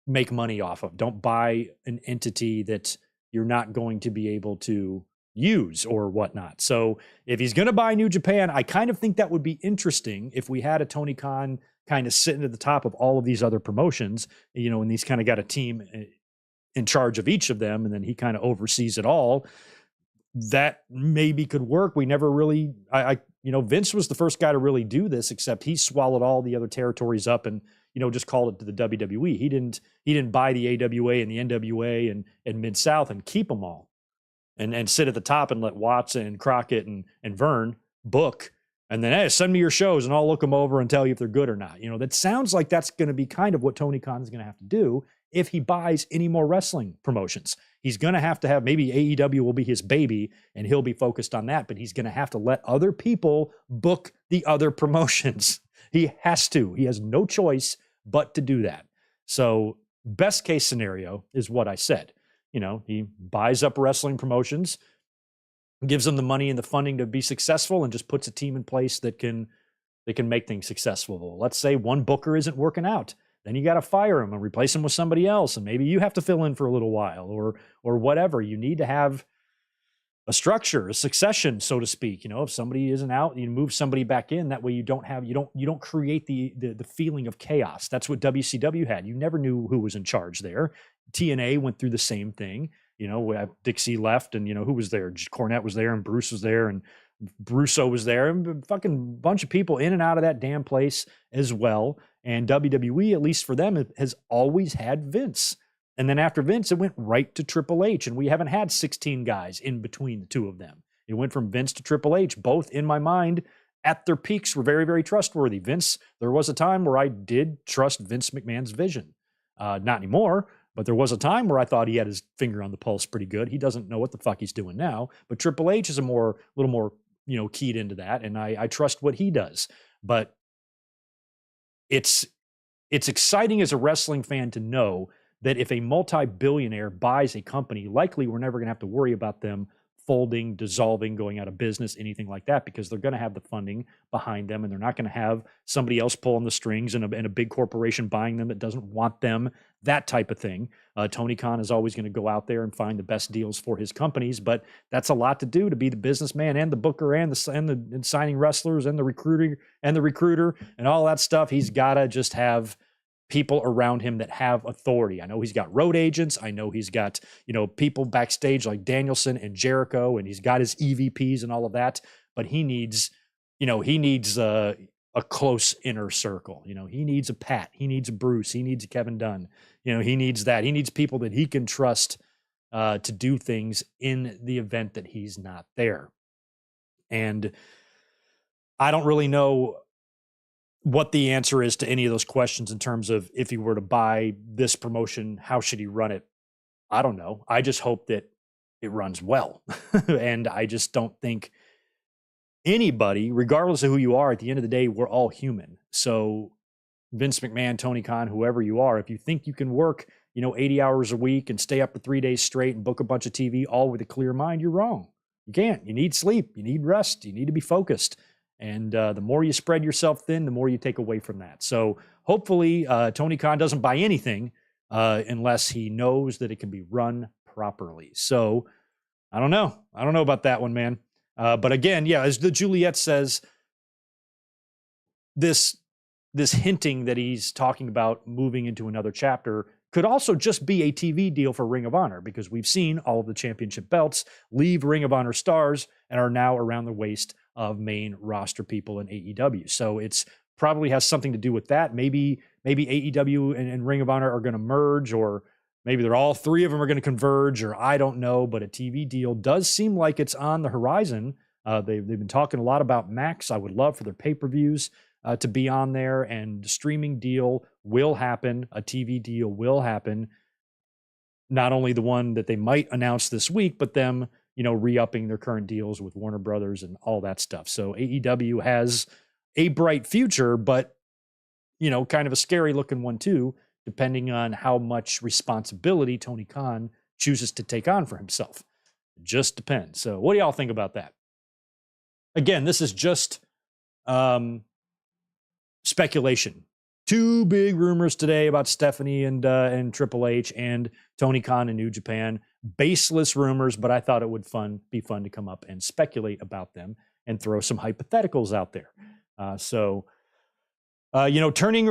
make money off of. Don't buy an entity that you're not going to be able to use or whatnot. So if he's going to buy New Japan, I kind of think that would be interesting if we had a Tony Khan kind of sitting at the top of all of these other promotions, and he's kind of got a team in charge of each of them, and then he kind of oversees it all. That maybe could work. We never really, Vince was the first guy to really do this, except he swallowed all the other territories up and, just called it to the WWE. He didn't buy the AWA and the NWA and Mid-South and keep them all and sit at the top and let Watson and Crockett and Vern book. And then, hey, send me your shows and I'll look them over and tell you if they're good or not. That sounds like that's going to be kind of what Tony Khan is going to have to do if he buys any more wrestling promotions. He's going to have maybe AEW will be his baby and he'll be focused on that, but he's going to have to let other people book the other promotions. He has to. He has no choice but to do that. So best case scenario is what I said. He buys up wrestling promotions, gives them the money and the funding to be successful, and just puts a team in place that can make things successful. Let's say one booker isn't working out. Then you got to fire him and replace him with somebody else. And maybe you have to fill in for a little while or whatever. You need to have a structure, a succession, so to speak. If somebody isn't out, you move somebody back in. That way you don't create the feeling of chaos. That's what WCW had. You never knew who was in charge there. TNA went through the same thing. Dixie left and, who was there? Cornette was there and Bruce was there and Brusso was there and fucking bunch of people in and out of that damn place as well. And WWE, at least for them, has always had Vince. And then after Vince, it went right to Triple H. And we haven't had 16 guys in between the two of them. It went from Vince to Triple H. Both, in my mind, at their peaks, were very, very trustworthy. Vince, there was a time where I did trust Vince McMahon's vision. Not anymore, but there was a time where I thought he had his finger on the pulse pretty good. He doesn't know what the fuck he's doing now. But Triple H is a little more, keyed into that. And I trust what he does. But it's exciting as a wrestling fan to know that if a multi-billionaire buys a company, likely we're never going to have to worry about them folding, dissolving, going out of business, anything like that, because they're going to have the funding behind them, and they're not going to have somebody else pulling the strings and a big corporation buying them that doesn't want them, that type of thing. Tony Khan is always going to go out there and find the best deals for his companies, but that's a lot to do, to be the businessman and the booker and signing wrestlers and the recruiter and all that stuff. He's got to just have people around him that have authority. I know he's got road agents. I know he's got, people backstage like Danielson and Jericho, and he's got his EVPs and all of that, but he needs a close inner circle. He needs a Pat, he needs a Bruce, he needs a Kevin Dunn. He needs that. He needs people that he can trust to do things in the event that he's not there. And I don't really know what the answer is to any of those questions in terms of if he were to buy this promotion, how should he run it? I don't know. I just hope that it runs well. And I just don't think anybody, regardless of who you are, at the end of the day, we're all human. So Vince McMahon, Tony Khan, whoever you are, if you think you can work, 80 hours a week and stay up for 3 days straight and book a bunch of TV all with a clear mind, you're wrong. You can't. You need sleep. You need rest. You need to be focused. And the more you spread yourself thin, the more you take away from that. So hopefully Tony Khan doesn't buy anything unless he knows that it can be run properly. So I don't know. I don't know about that one, man. But again, yeah, as the Juliet says, this hinting that he's talking about moving into another chapter could also just be a TV deal for Ring of Honor, because we've seen all of the championship belts leave Ring of Honor stars and are now around the waist of main roster people in AEW. So it's probably has something to do with that. Maybe AEW and Ring of Honor are going to merge, or maybe they're all three of them are going to converge, or I don't know. But a TV deal does seem like it's on the horizon. They've been talking a lot about Max. I would love for their pay-per-views to be on there, and the streaming deal will happen. A TV deal will happen. Not only the one that they might announce this week, but them, re-upping their current deals with Warner Brothers and all that stuff. So AEW has a bright future, but, kind of a scary looking one too, depending on how much responsibility Tony Khan chooses to take on for himself. It just depends. So what do y'all think about that? Again, this is just speculation. Two big rumors today about Stephanie and Triple H and Tony Khan and New Japan. Baseless rumors, but I thought it would be fun to come up and speculate about them and throw some hypotheticals out there. Turning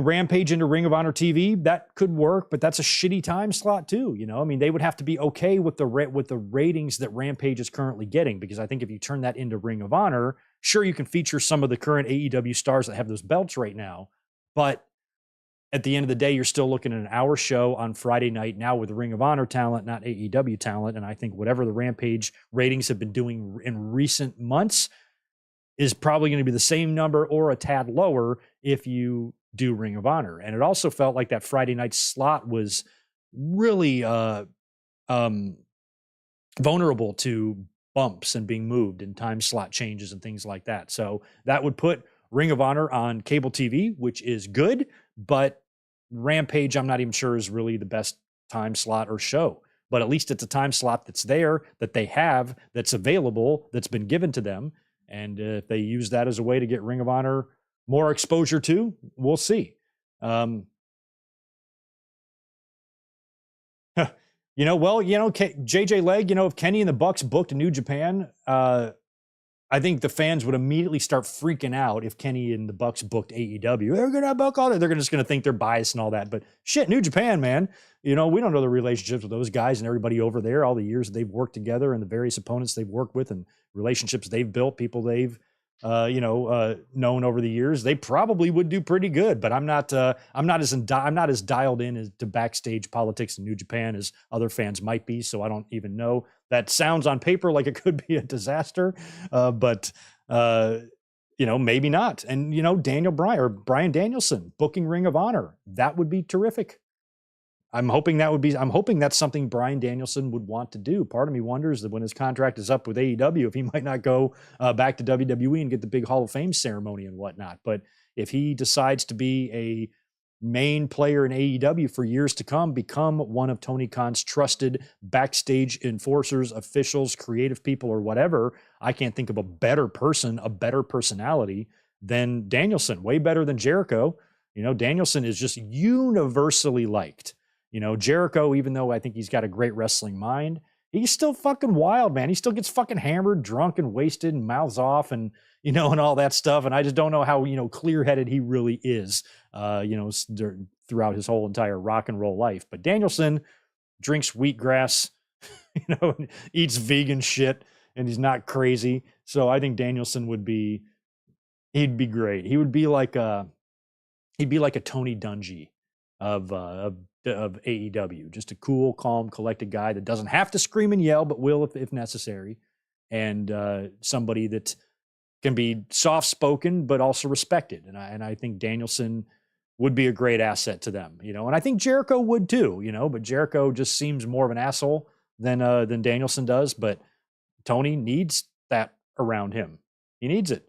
Rampage into Ring of Honor TV, that could work, but that's a shitty time slot too. They would have to be okay with the ratings that Rampage is currently getting, because I think if you turn that into Ring of Honor, sure, you can feature some of the current AEW stars that have those belts right now, but at the end of the day, you're still looking at an hour show on Friday night now with Ring of Honor talent, not AEW talent. And I think whatever the Rampage ratings have been doing in recent months is probably going to be the same number or a tad lower if you do Ring of Honor. And it also felt like that Friday night slot was really vulnerable to bumps and being moved and time slot changes and things like that. So that would put Ring of Honor on cable TV, which is good, but Rampage, I'm not even sure is really the best time slot or show. But at least it's a time slot that's there, that they have, that's available, that's been given to them. And if they use that as a way to get Ring of Honor more exposure to, we'll see. JJ Leg, if Kenny and the Bucks booked a New Japan, I think the fans would immediately start freaking out if Kenny and the Bucks booked AEW. They're going to book all that. They're just going to think they're biased and all that. But shit, New Japan, man. We don't know the relationships with those guys and everybody over there, all the years they've worked together and the various opponents they've worked with and relationships they've built, people they've, known over the years. They probably would do pretty good, but I'm not as dialed in as to backstage politics in New Japan as other fans might be. So I don't even know. That sounds on paper like it could be a disaster, but maybe not. And Bryan Danielson booking Ring of Honor, that would be terrific. I'm hoping that's something Bryan Danielson would want to do. Part of me wonders that when his contract is up with AEW, if he might not go back to WWE and get the big Hall of Fame ceremony and whatnot. But if he decides to be a main player in AEW for years to come, become one of Tony Khan's trusted backstage enforcers, officials, creative people, or whatever, I can't think of a better person, a better personality than Danielson, way better than Jericho. Danielson is just universally liked. Jericho, even though I think he's got a great wrestling mind, he's still fucking wild, man. He still gets fucking hammered, drunk, and wasted, and mouths off, and and all that stuff. And I just don't know how clear-headed he really is, throughout his whole entire rock and roll life. But Danielson drinks wheatgrass, eats vegan shit, and he's not crazy. So I think Danielson he'd be great. He would be like a Tony Dungy of AEW, just a cool, calm, collected guy that doesn't have to scream and yell, but will if necessary, and somebody that can be soft-spoken, but also respected. And I think Danielson would be a great asset to them, and I think Jericho would too, but Jericho just seems more of an asshole than Danielson does. But Tony needs that around him. He needs it.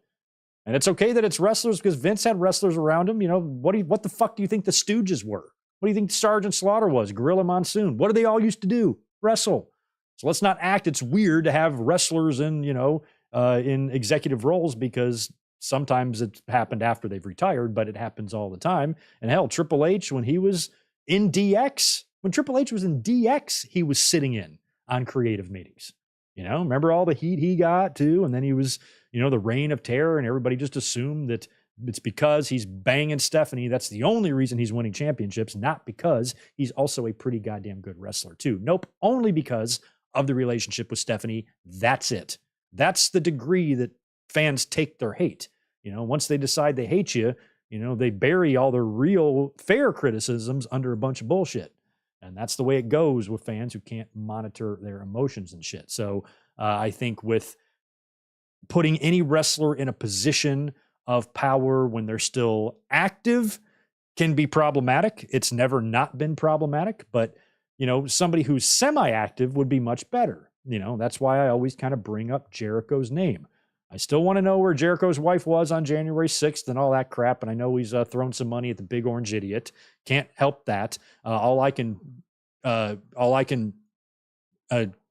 And it's okay that it's wrestlers, because Vince had wrestlers around him. What the fuck do you think the Stooges were? What do you think Sergeant Slaughter was? Gorilla Monsoon? What do they all used to do? Wrestle. So let's not act it's weird to have wrestlers in executive roles, because sometimes it's happened after they've retired, but it happens all the time. And hell, Triple H, when he was in DX, he was sitting in on creative meetings. Remember all the heat he got too? And then he was, the reign of terror, and everybody just assumed that it's because he's banging Stephanie. That's the only reason he's winning championships, not because he's also a pretty goddamn good wrestler too. Nope, only because of the relationship with Stephanie. That's it. That's the degree that fans take their hate. Once they decide they hate you, they bury all their real fair criticisms under a bunch of bullshit. And that's the way it goes with fans who can't monitor their emotions and shit. So I think with putting any wrestler in a position of power when they're still active can be problematic. It's never not been problematic, but somebody who's semi-active would be much better. That's why I always kind of bring up Jericho's name. I still want to know where Jericho's wife was on January 6th and all that crap. And I know he's thrown some money at the big orange idiot. Can't help that. All I can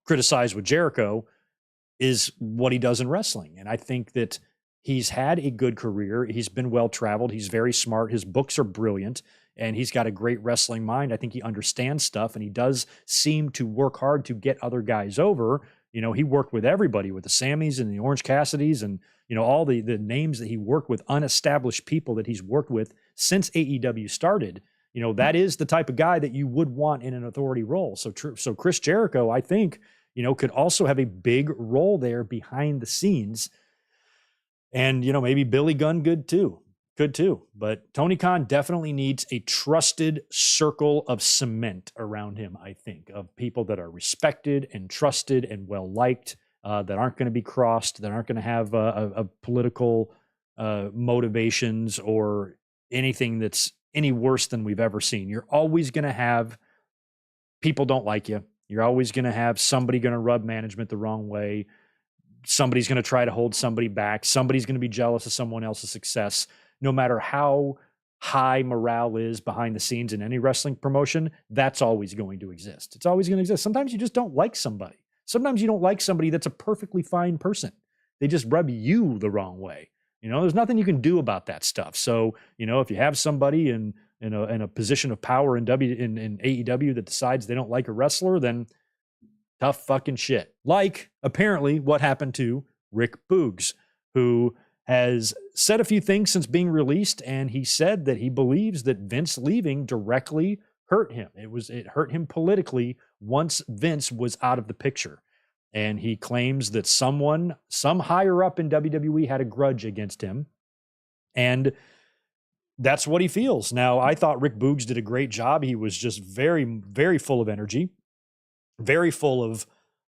criticize with Jericho is what he does in wrestling. And I think that he's had a good career. He's been well-traveled. He's very smart. His books are brilliant, and he's got a great wrestling mind. I think he understands stuff, and he does seem to work hard to get other guys over. He worked with everybody, with the Sammys and the Orange Cassidys, and, all the names that he worked with, unestablished people that he's worked with since AEW started. That is the type of guy that you would want in an authority role. So Chris Jericho, I think, could also have a big role there behind the scenes. And, maybe Billy Gunn could too. But Tony Khan definitely needs a trusted circle of cement around him, I think, of people that are respected and trusted and well-liked, that aren't going to be crossed, that aren't going to have a political motivations or anything that's any worse than we've ever seen. You're always going to have people don't like you. You're always going to have somebody going to rub management the wrong way. Somebody's going to try to hold somebody back. Somebody's going to be jealous of someone else's success. No matter how high morale is behind the scenes in any wrestling promotion, that's always going to exist. It's always going to exist. Sometimes you just don't like somebody. Sometimes you don't like somebody that's a perfectly fine person. They just rub you the wrong way. There's nothing you can do about that stuff. So, if you have somebody in a position of power in AEW that decides they don't like a wrestler, then tough fucking shit. Like, apparently, what happened to Rick Boogs, who has said a few things since being released, and he said that he believes that Vince leaving directly hurt him. It hurt him politically once Vince was out of the picture. And he claims that some higher up in WWE had a grudge against him. And that's what he feels. Now, I thought Rick Boogs did a great job. He was just very, very full of energy, very full of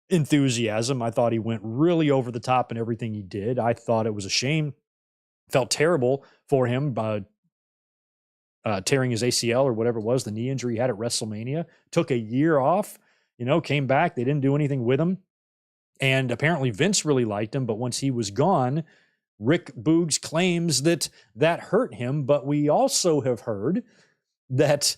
enthusiasm. I thought he went really over the top in everything he did. I thought it was a shame. Felt terrible for him tearing his ACL or whatever it was, the knee injury he had at WrestleMania. Took a year off, came back. They didn't do anything with him. And apparently Vince really liked him, but once he was gone, Rick Boogs claims that hurt him. But we also have heard that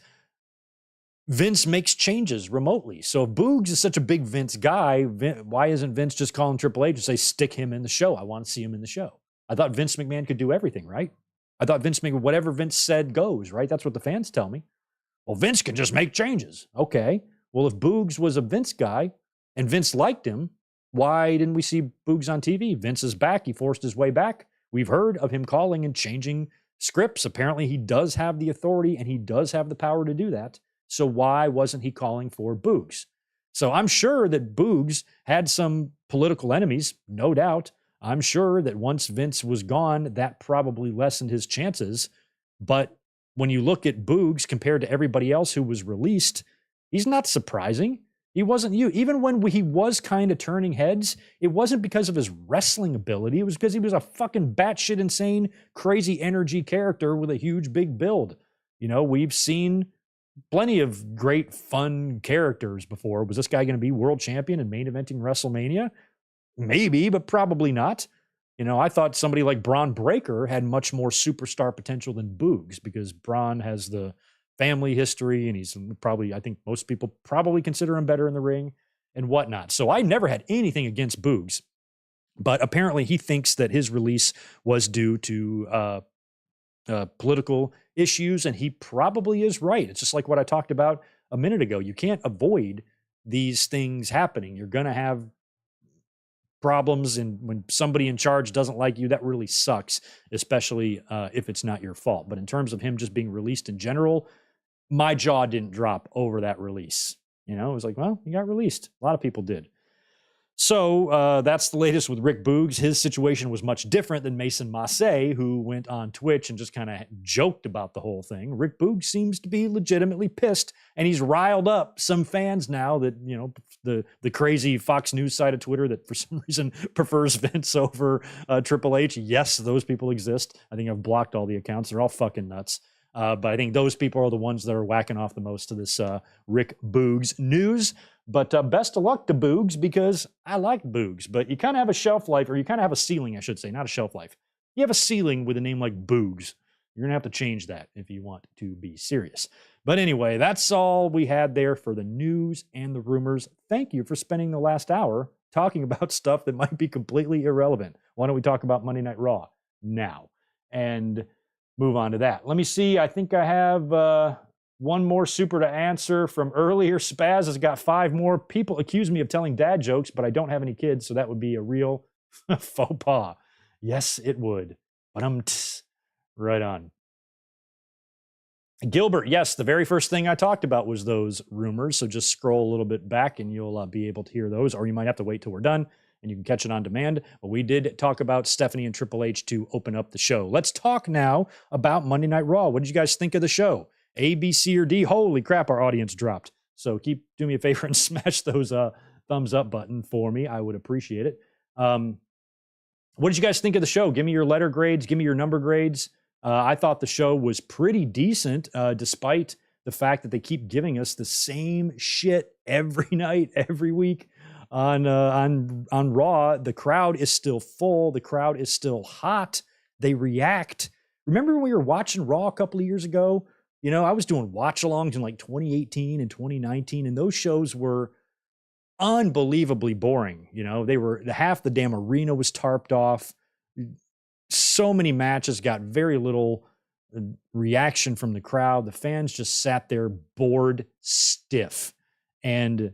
Vince makes changes remotely. So if Boogs is such a big Vince guy, why isn't Vince just calling Triple H and say, stick him in the show? I want to see him in the show. I thought Vince McMahon could do everything, right? I thought Vince McMahon, whatever Vince said goes, right? That's what the fans tell me. Well, Vince can just make changes. Okay. Well, if Boogs was a Vince guy and Vince liked him, why didn't we see Boogs on TV? Vince is back. He forced his way back. We've heard of him calling and changing scripts. Apparently he does have the authority and he does have the power to do that. So why wasn't he calling for Boogs? So I'm sure that Boogs had some political enemies, no doubt. I'm sure that once Vince was gone, that probably lessened his chances. But when you look at Boogs compared to everybody else who was released, he's not surprising. He wasn't you. Even when he was kind of turning heads, it wasn't because of his wrestling ability. It was because he was a fucking batshit insane, crazy energy character with a huge, big build. We've seen plenty of great, fun characters before. Was this guy going to be world champion and main eventing WrestleMania? Maybe, but probably not. I thought somebody like Braun Breaker had much more superstar potential than Boogs, because Braun has the family history, and he's probably, I think most people probably consider him better in the ring and whatnot. So I never had anything against Boogs, but apparently he thinks that his release was due to political issues, and he probably is right. It's just like what I talked about a minute ago. You can't avoid these things happening. You're going to have problems, and when somebody in charge doesn't like you, that really sucks, especially if it's not your fault. But in terms of him just being released in general, my jaw didn't drop over that release. It was like, well, he got released. A lot of people did. So that's the latest with Rick Boogs. His situation was much different than Mason Massey, who went on Twitch and just kind of joked about the whole thing. Rick Boogs seems to be legitimately pissed, and he's riled up some fans now that, the crazy Fox News side of Twitter that for some reason prefers Vince over Triple H. Yes, those people exist. I think I've blocked all the accounts. They're all fucking nuts. But I think those people are the ones that are whacking off the most to this Rick Boogs news. But best of luck to Boogs, because I like Boogs. But you kind of have a shelf life, or you kind of have a ceiling, I should say, not a shelf life. You have a ceiling with a name like Boogs. You're going to have to change that if you want to be serious. But anyway, that's all we had there for the news and the rumors. Thank you for spending the last hour talking about stuff that might be completely irrelevant. Why don't we talk about Monday Night Raw now and move on to that? Let me see. I think I have one more super to answer from earlier. Spaz has got 5 more. People accuse me of telling dad jokes, but I don't have any kids, so that would be a real faux pas. Yes, it would. But right on. Gilbert, yes, the very first thing I talked about was those rumors, so just scroll a little bit back and you'll be able to hear those, or you might have to wait till we're done and you can catch it on demand. But we did talk about Stephanie and Triple H to open up the show. Let's talk now about Monday Night Raw. What did you guys think of the show? A, B, C, or D? Holy crap, our audience dropped. So do me a favor and smash those thumbs up button for me. I would appreciate it. What did you guys think of the show? Give me your letter grades. Give me your number grades. I thought the show was pretty decent, despite the fact that they keep giving us the same shit every night, every week on Raw. The crowd is still full. The crowd is still hot. They react. Remember when we were watching Raw a couple of years ago? I was doing watch-alongs in like 2018 and 2019, and those shows were unbelievably boring. They were half the damn arena was tarped off. So many matches got very little reaction from the crowd. The fans just sat there bored stiff. And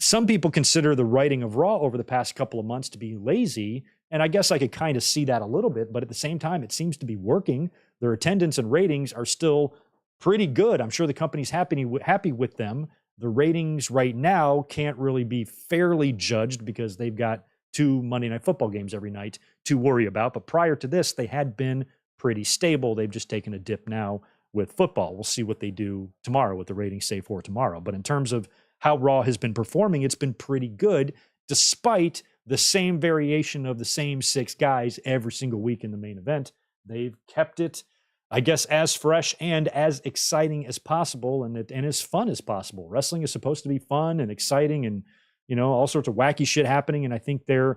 some people consider the writing of Raw over the past couple of months to be lazy. And I guess I could kind of see that a little bit, but at the same time, it seems to be working. Their attendance and ratings are still pretty good. I'm sure the company's happy with them. The ratings right now can't really be fairly judged because they've got 2 Monday Night Football games every night to worry about. But prior to this, they had been pretty stable. They've just taken a dip now with football. We'll see what they do tomorrow, what the ratings say for tomorrow. But in terms of how Raw has been performing, it's been pretty good, despite the same variation of the same 6 guys every single week in the main event. They've kept it, I guess, as fresh and as exciting as possible, and as fun as possible. Wrestling is supposed to be fun and exciting, and all sorts of wacky shit happening, and I think they're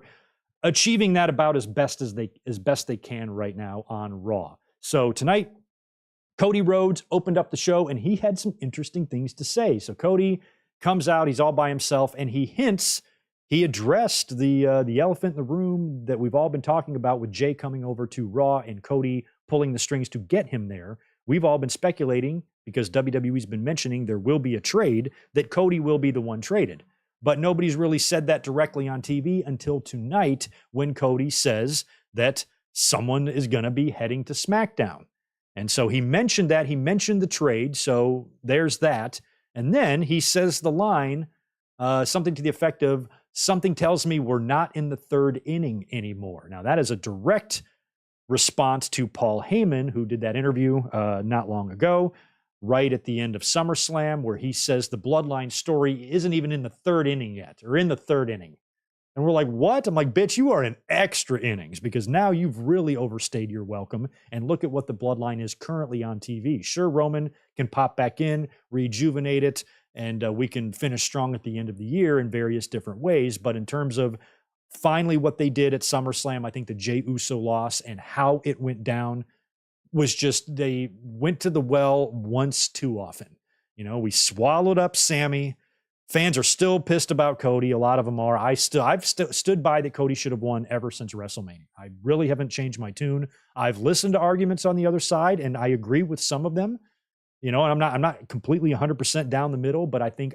achieving that about as best they can right now on Raw. So tonight, Cody Rhodes opened up the show, and he had some interesting things to say. So Cody comes out, he's all by himself, and he addressed the elephant in the room that we've all been talking about, with Jay coming over to Raw and Cody pulling the strings to get him there. We've all been speculating, because WWE's been mentioning there will be a trade, that Cody will be the one traded. But nobody's really said that directly on TV until tonight, when Cody says that someone is going to be heading to Smackdown. And so he mentioned that. He mentioned the trade. So there's that. And then he says the line, something to the effect of, "Something tells me we're not in the 3rd inning anymore." Now, that is a direct response to Paul Heyman, who did that interview not long ago, right at the end of SummerSlam, where he says the Bloodline story isn't even in the third inning yet, or in the third inning. And we're like, what? I'm like, bitch, you are in extra innings because now you've really overstayed your welcome. And look at what the Bloodline is currently on TV. Sure, Roman can pop back in, rejuvenate it, and we can finish strong at the end of the year in various different ways. But in terms of finally what they did at SummerSlam, I think the Jey Uso loss and how it went down was just, they went to the well once too often. You know, we swallowed up Sammy. Fans are still pissed about Cody. A lot of them are. I've stood by that Cody should have won ever since WrestleMania. I really haven't changed my tune. I've listened to arguments on the other side, and I agree with some of them. You know, and I'm not completely 100% down the middle, but I think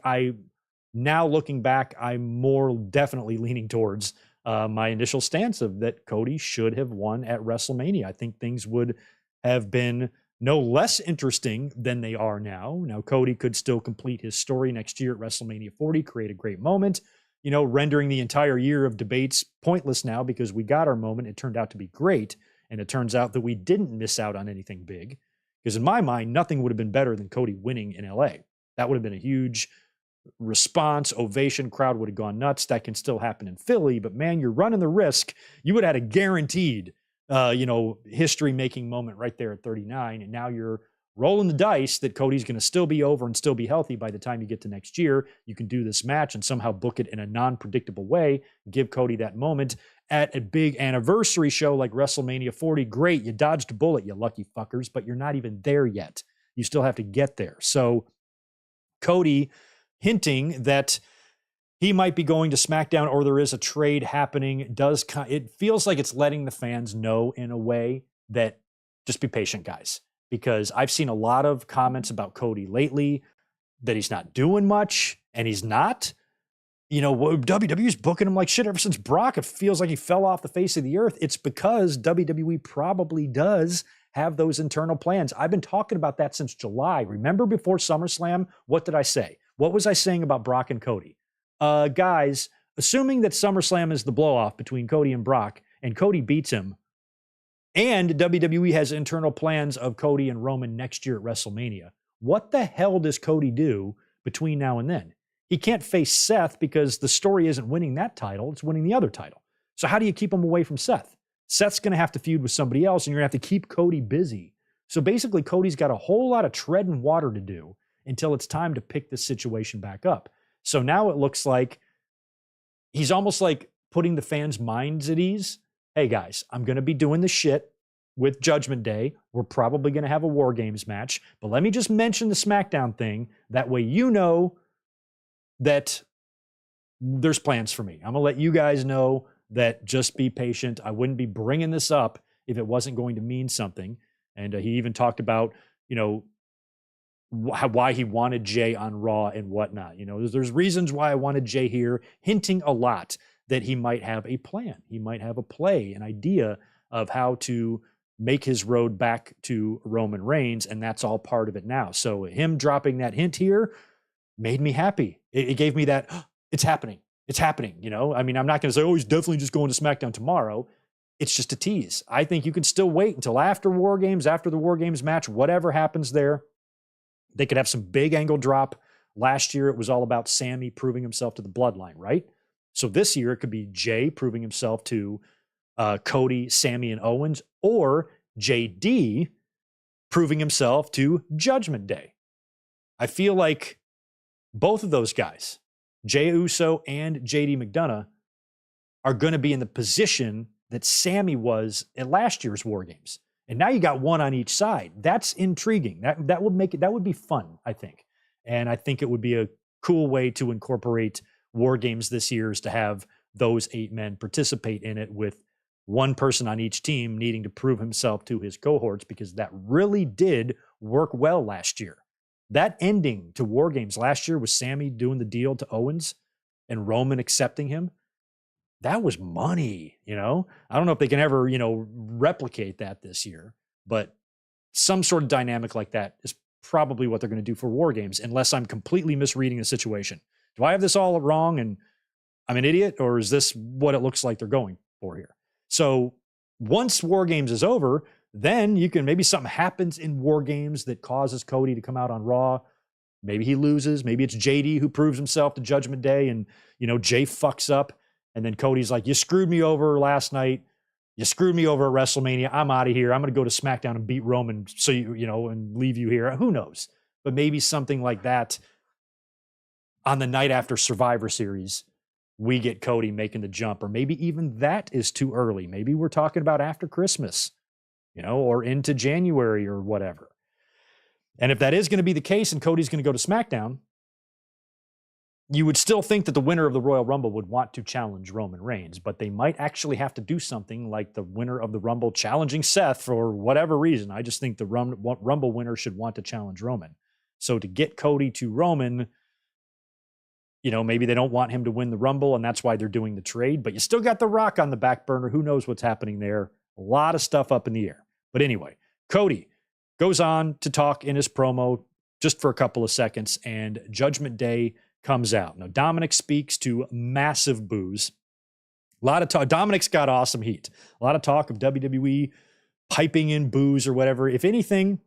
now looking back, I'm more definitely leaning towards my initial stance of that Cody should have won at WrestleMania. I think things would have been no less interesting than they are now. Now, Cody could still complete his story next year at WrestleMania 40, create a great moment, you know, rendering the entire year of debates pointless now because we got our moment. It turned out to be great. And it turns out that we didn't miss out on anything big. Because in my mind, nothing would have been better than Cody winning in LA. That would have been a huge response, ovation, crowd would have gone nuts. That can still happen in Philly, but man, you're running the risk. You would have had a guaranteed history-making moment right there at 39, and now you're rolling the dice that Cody's going to still be over and still be healthy by the time you get to next year. You can do this match and somehow book it in a non-predictable way, give Cody that moment at a big anniversary show like WrestleMania 40. Great, you dodged a bullet, you lucky fuckers, but you're not even there yet. You still have to get there. So Cody hinting that he might be going to SmackDown or there is a trade happening it feels like it's letting the fans know in a way that just be patient, guys, because I've seen a lot of comments about Cody lately that he's not doing much, and he's not. You know, WWE's booking him like shit ever since Brock. It feels like he fell off the face of the earth. It's because WWE probably does have those internal plans. I've been talking about that since July. Remember before SummerSlam, what did I say? What was I saying about Brock and Cody? Guys, assuming that SummerSlam is the blow-off between Cody and Brock, and Cody beats him, and WWE has internal plans of Cody and Roman next year at WrestleMania, what the hell does Cody do between now and then? He can't face Seth because the story isn't winning that title, it's winning the other title. So how do you keep him away from Seth? Seth's going to have to feud with somebody else, and you're going to have to keep Cody busy. So basically, Cody's got a whole lot of treading water to do until it's time to pick this situation back up. So now it looks like he's almost like putting the fans' minds at ease. Hey, guys, I'm going to be doing this shit with Judgment Day. We're probably going to have a War Games match. But let me just mention the SmackDown thing. That way you know that there's plans for me. I'm going to let you guys know that just be patient. I wouldn't be bringing this up if it wasn't going to mean something. And he even talked about, you know, why he wanted Jay on Raw and whatnot. You know, there's reasons why I wanted Jay here, hinting a lot that he might have a plan. He might have a play, an idea of how to make his road back to Roman Reigns, and that's all part of it now. So him dropping that hint here made me happy. It gave me that, oh, it's happening. It's happening, you know? I mean, I'm not going to say, oh, he's definitely just going to SmackDown tomorrow. It's just a tease. I think you can still wait until after War Games, after the War Games match, whatever happens there. They could have some big angle drop. Last year, it was all about Sammy proving himself to the Bloodline, right? So this year, it could be Jay proving himself to Cody, Sammy, and Owens, or JD proving himself to Judgment Day. I feel like both of those guys, Jey Uso and JD McDonough, are going to be in the position that Sammy was at last year's War Games. And now you got one on each side. That's intriguing. That would make it, that would be fun, I think. And I think it would be a cool way to incorporate War Games this year, is to have those 8 men participate in it with one person on each team needing to prove himself to his cohorts, because that really did work well last year. That ending to War Games last year with Sammy doing the deal to Owens and Roman accepting him, that was money, you know? I don't know if they can ever, replicate that this year, but some sort of dynamic like that is probably what they're going to do for War Games, unless I'm completely misreading the situation. Do I have this all wrong and I'm an idiot, or is this what it looks like they're going for here? So once War Games is over, then you can, maybe something happens in War Games that causes Cody to come out on Raw. Maybe he loses. Maybe it's JD who proves himself to Judgment Day and, Jay fucks up. And then Cody's like, you screwed me over last night. You screwed me over at WrestleMania. I'm out of here. I'm going to go to SmackDown and beat Roman so and leave you here. Who knows? But maybe something like that on the night after Survivor Series, we get Cody making the jump. Or maybe even that is too early. Maybe we're talking about after Christmas, or into January or whatever. And if that is going to be the case and Cody's going to go to SmackDown, you would still think that the winner of the Royal Rumble would want to challenge Roman Reigns, but they might actually have to do something like the winner of the Rumble challenging Seth for whatever reason. I just think the Rumble winner should want to challenge Roman. So to get Cody to Roman, maybe they don't want him to win the Rumble, and that's why they're doing the trade, but you still got The Rock on the back burner. Who knows what's happening there? A lot of stuff up in the air. But anyway, Cody goes on to talk in his promo just for a couple of seconds, and Judgment Day comes out. Now, Dominik speaks to massive boos. A lot of talk. Dominik's got awesome heat. A lot of talk of WWE piping in boos or whatever. If anything,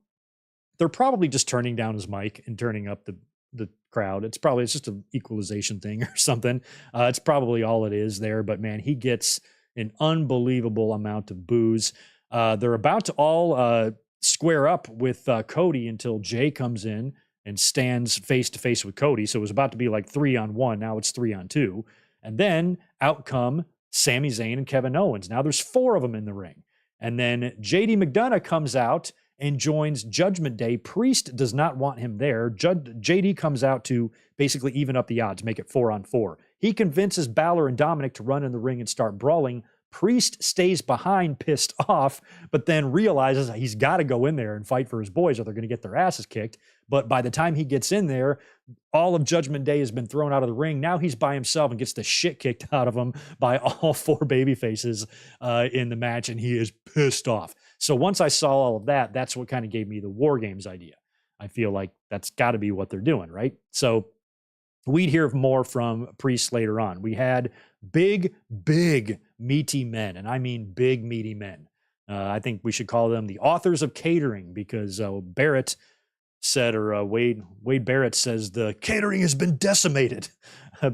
they're probably just turning down his mic and turning up the crowd. It's just an equalization thing or something. It's probably all it is there. But, man, he gets an unbelievable amount of boos. They're about to all square up with Cody until Jay comes in and stands face to face with Cody. So it was about to be like 3-on-1. Now it's 3-on-2. And then out come Sami Zayn and Kevin Owens. Now there's 4 of them in the ring. And then JD McDonough comes out and joins Judgment Day. Priest does not want him there. JD comes out to basically even up the odds, make it 4-on-4. He convinces Balor and Dominik to run in the ring and start brawling. Priest stays behind, pissed off, but then realizes he's got to go in there and fight for his boys or they're going to get their asses kicked. But by the time he gets in there, all of Judgment Day has been thrown out of the ring. Now he's by himself and gets the shit kicked out of him by all 4 babyfaces in the match, and he is pissed off. So once I saw all of that, that's what kind of gave me the War Games idea. I feel like that's got to be what they're doing, right? So we'd hear more from Priest later on. We had big, meaty men, and I mean big, meaty men. I think we should call them the authors of catering because Barrett said, or Wade Barrett says, the catering has been decimated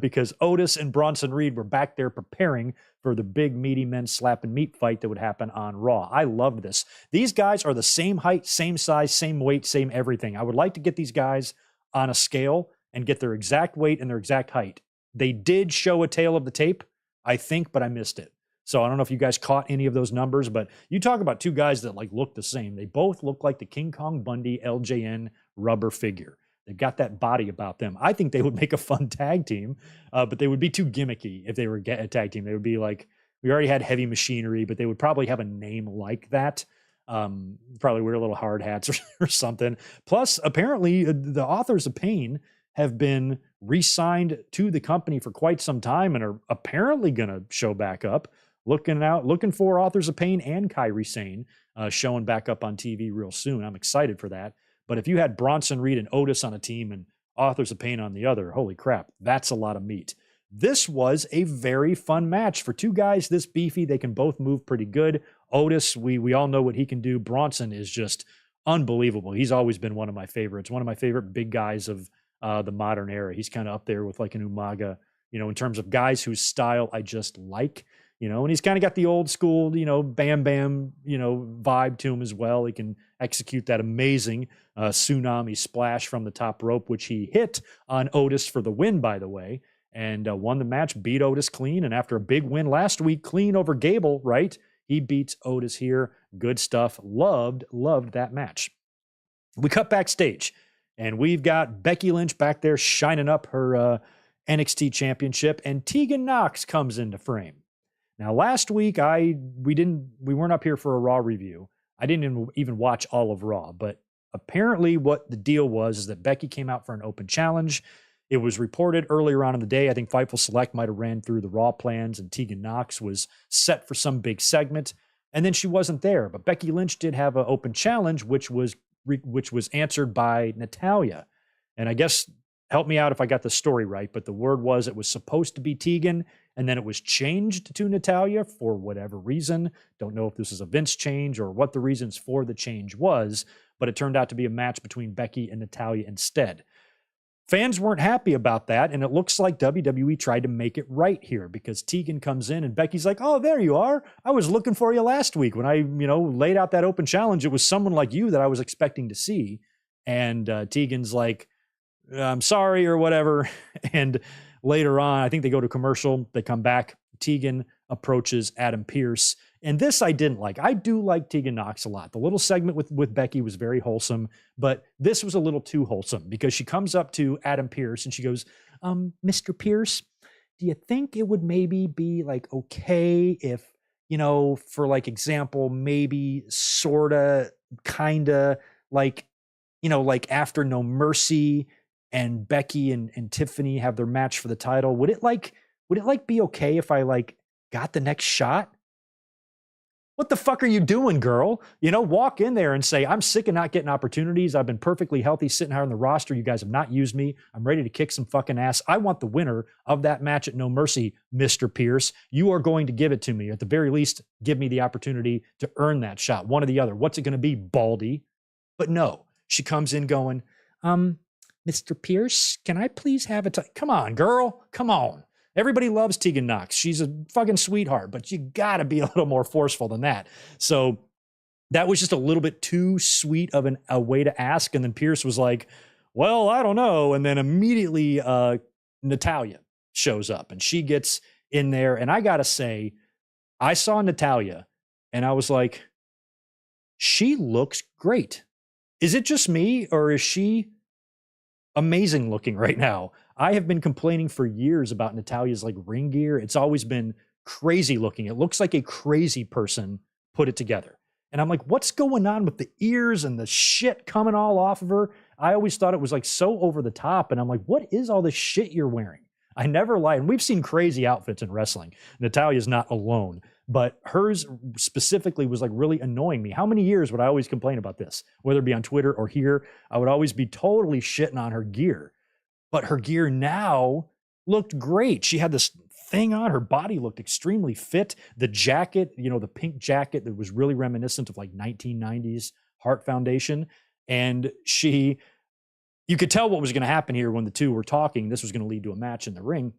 because Otis and Bronson Reed were back there preparing for the big, meaty men slapping meat fight that would happen on Raw. I loved this. These guys are the same height, same size, same weight, same everything. I would like to get these guys on a scale and get their exact weight and their exact height. They did show a tail of the tape, I think, but I missed it. So I don't know if you guys caught any of those numbers, but you talk about 2 guys that look the same. They both look like the King Kong Bundy LJN rubber figure. They've got that body about them. I think they would make a fun tag team, but they would be too gimmicky if they were a tag team. They would be like, we already had Heavy Machinery, but they would probably have a name like that. Probably wear little hard hats or something. Plus, apparently, the Authors of Pain have been re-signed to the company for quite some time and are apparently going to show back up. Looking for Authors of Pain and Kairi Sane showing back up on TV real soon. I'm excited for that. But if you had Bronson Reed and Otis on a team and Authors of Pain on the other, holy crap, that's a lot of meat. This was a very fun match. For 2 guys this beefy, they can both move pretty good. Otis, we all know what he can do. Bronson is just unbelievable. He's always been one of my favorites, one of my favorite big guys of the modern era. He's kind of up there with like an Umaga, in terms of guys whose style I just like. And he's kind of got the old school, Bam Bam, vibe to him as well. He can execute that amazing tsunami splash from the top rope, which he hit on Otis for the win, by the way, and won the match, beat Otis clean. And after a big win last week, clean over Gable, right? He beats Otis here. Good stuff. Loved that match. We cut backstage, and we've got Becky Lynch back there shining up her NXT championship, and Tegan Nox comes into frame. Now, last week, we weren't up here for a Raw review. I didn't even watch all of Raw, but apparently what the deal was is that Becky came out for an open challenge. It was reported earlier on in the day. I think Fightful Select might have ran through the Raw plans, and Tegan Nox was set for some big segment, and then she wasn't there. But Becky Lynch did have an open challenge, which was answered by Natalya. And I guess, help me out if I got the story right, but the word was it was supposed to be Tegan, and then it was changed to Natalya for whatever reason. Don't know if this is a Vince change or what the reasons for the change was, but it turned out to be a match between Becky and Natalya instead. Fans weren't happy about that, and it looks like WWE tried to make it right here because Tegan comes in and Becky's like, "Oh, there you are. I was looking for you last week when I, laid out that open challenge. It was someone like you that I was expecting to see." And Tegan's like, "I'm sorry," or whatever. And later on, I think they go to commercial. They come back. Tegan approaches Adam Pearce. And this I didn't like. I do like Tegan Nox a lot. The little segment with Becky was very wholesome, but this was a little too wholesome because she comes up to Adam Pearce and she goes, "Mr. Pearce, do you think it would maybe be like okay if, for like example, maybe sorta, kinda like, like after No Mercy and Becky and Tiffany have their match for the title, would it be okay if I like got the next shot?" What the fuck are you doing, girl? Walk in there and say, "I'm sick of not getting opportunities. I've been perfectly healthy sitting here on the roster. You guys have not used me. I'm ready to kick some fucking ass. I want the winner of that match at No Mercy, Mr. Pierce. You are going to give it to me. At the very least, give me the opportunity to earn that shot. One or the other. What's it going to be, Baldy?" But no, she comes in going, "Mr. Pierce, can I please have a Come on, girl. Come on. Everybody loves Tegan Nox. She's a fucking sweetheart, but you got to be a little more forceful than that." So that was just a little bit too sweet of a way to ask. And then Pierce was like, "Well, I don't know." And then immediately Natalya shows up and she gets in there. And I got to say, I saw Natalya and I was like, she looks great. Is it just me or is she amazing looking right now? I have been complaining for years about Natalya's like ring gear. It's always been crazy looking. It looks like a crazy person put it together. And I'm like, what's going on with the ears and the shit coming all off of her? I always thought it was like so over the top. And I'm like, what is all this shit you're wearing? I never lied. And we've seen crazy outfits in wrestling. Natalya's not alone, but hers specifically was like really annoying me. How many years would I always complain about this? Whether it be on Twitter or here, I would always be totally shitting on her gear. But her gear now looked great. She had this thing on. Her body looked extremely fit. The jacket, the pink jacket that was really reminiscent of like 1990s Heart Foundation. And you could tell what was going to happen here when the two were talking. This was going to lead to a match in the ring.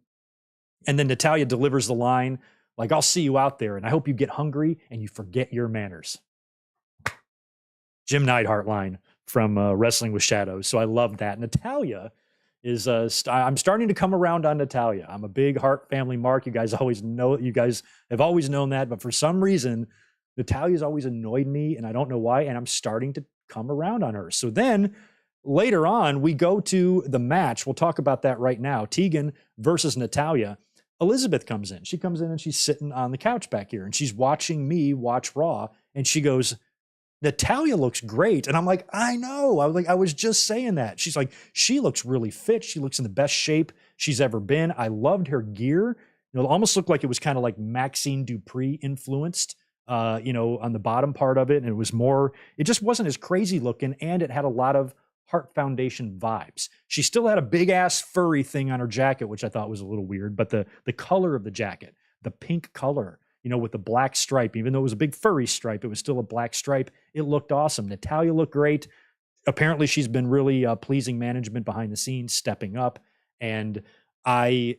And then Natalya delivers the line, like, "I'll see you out there, and I hope you get hungry and you forget your manners." Jim Neidhart line from Wrestling with Shadows. So I love that. Natalya is I'm starting to come around on Natalya. I'm a big Hart family mark. You guys have always known that, but for some reason, Natalya's always annoyed me, and I don't know why, and I'm starting to come around on her. So then later on, we go to the match. We'll talk about that right now. Tegan versus Natalya. Elizabeth comes in. She comes in and she's sitting on the couch back here, and she's watching me watch Raw, and she goes, "Natalya looks great." And I'm like, I know. I was just saying that. She's like, "She looks really fit. She looks in the best shape she's ever been. I loved her gear. It almost looked like it was kind of like Maxine Dupree influenced, on the bottom part of it. And it just wasn't as crazy looking. And it had a lot of Heart Foundation vibes. She still had a big ass furry thing on her jacket, which I thought was a little weird, but the color of the jacket, the pink color, with the black stripe, even though it was a big furry stripe, it was still a black stripe. It looked awesome. Natalya looked great. Apparently she's been really pleasing management behind the scenes, stepping up. And I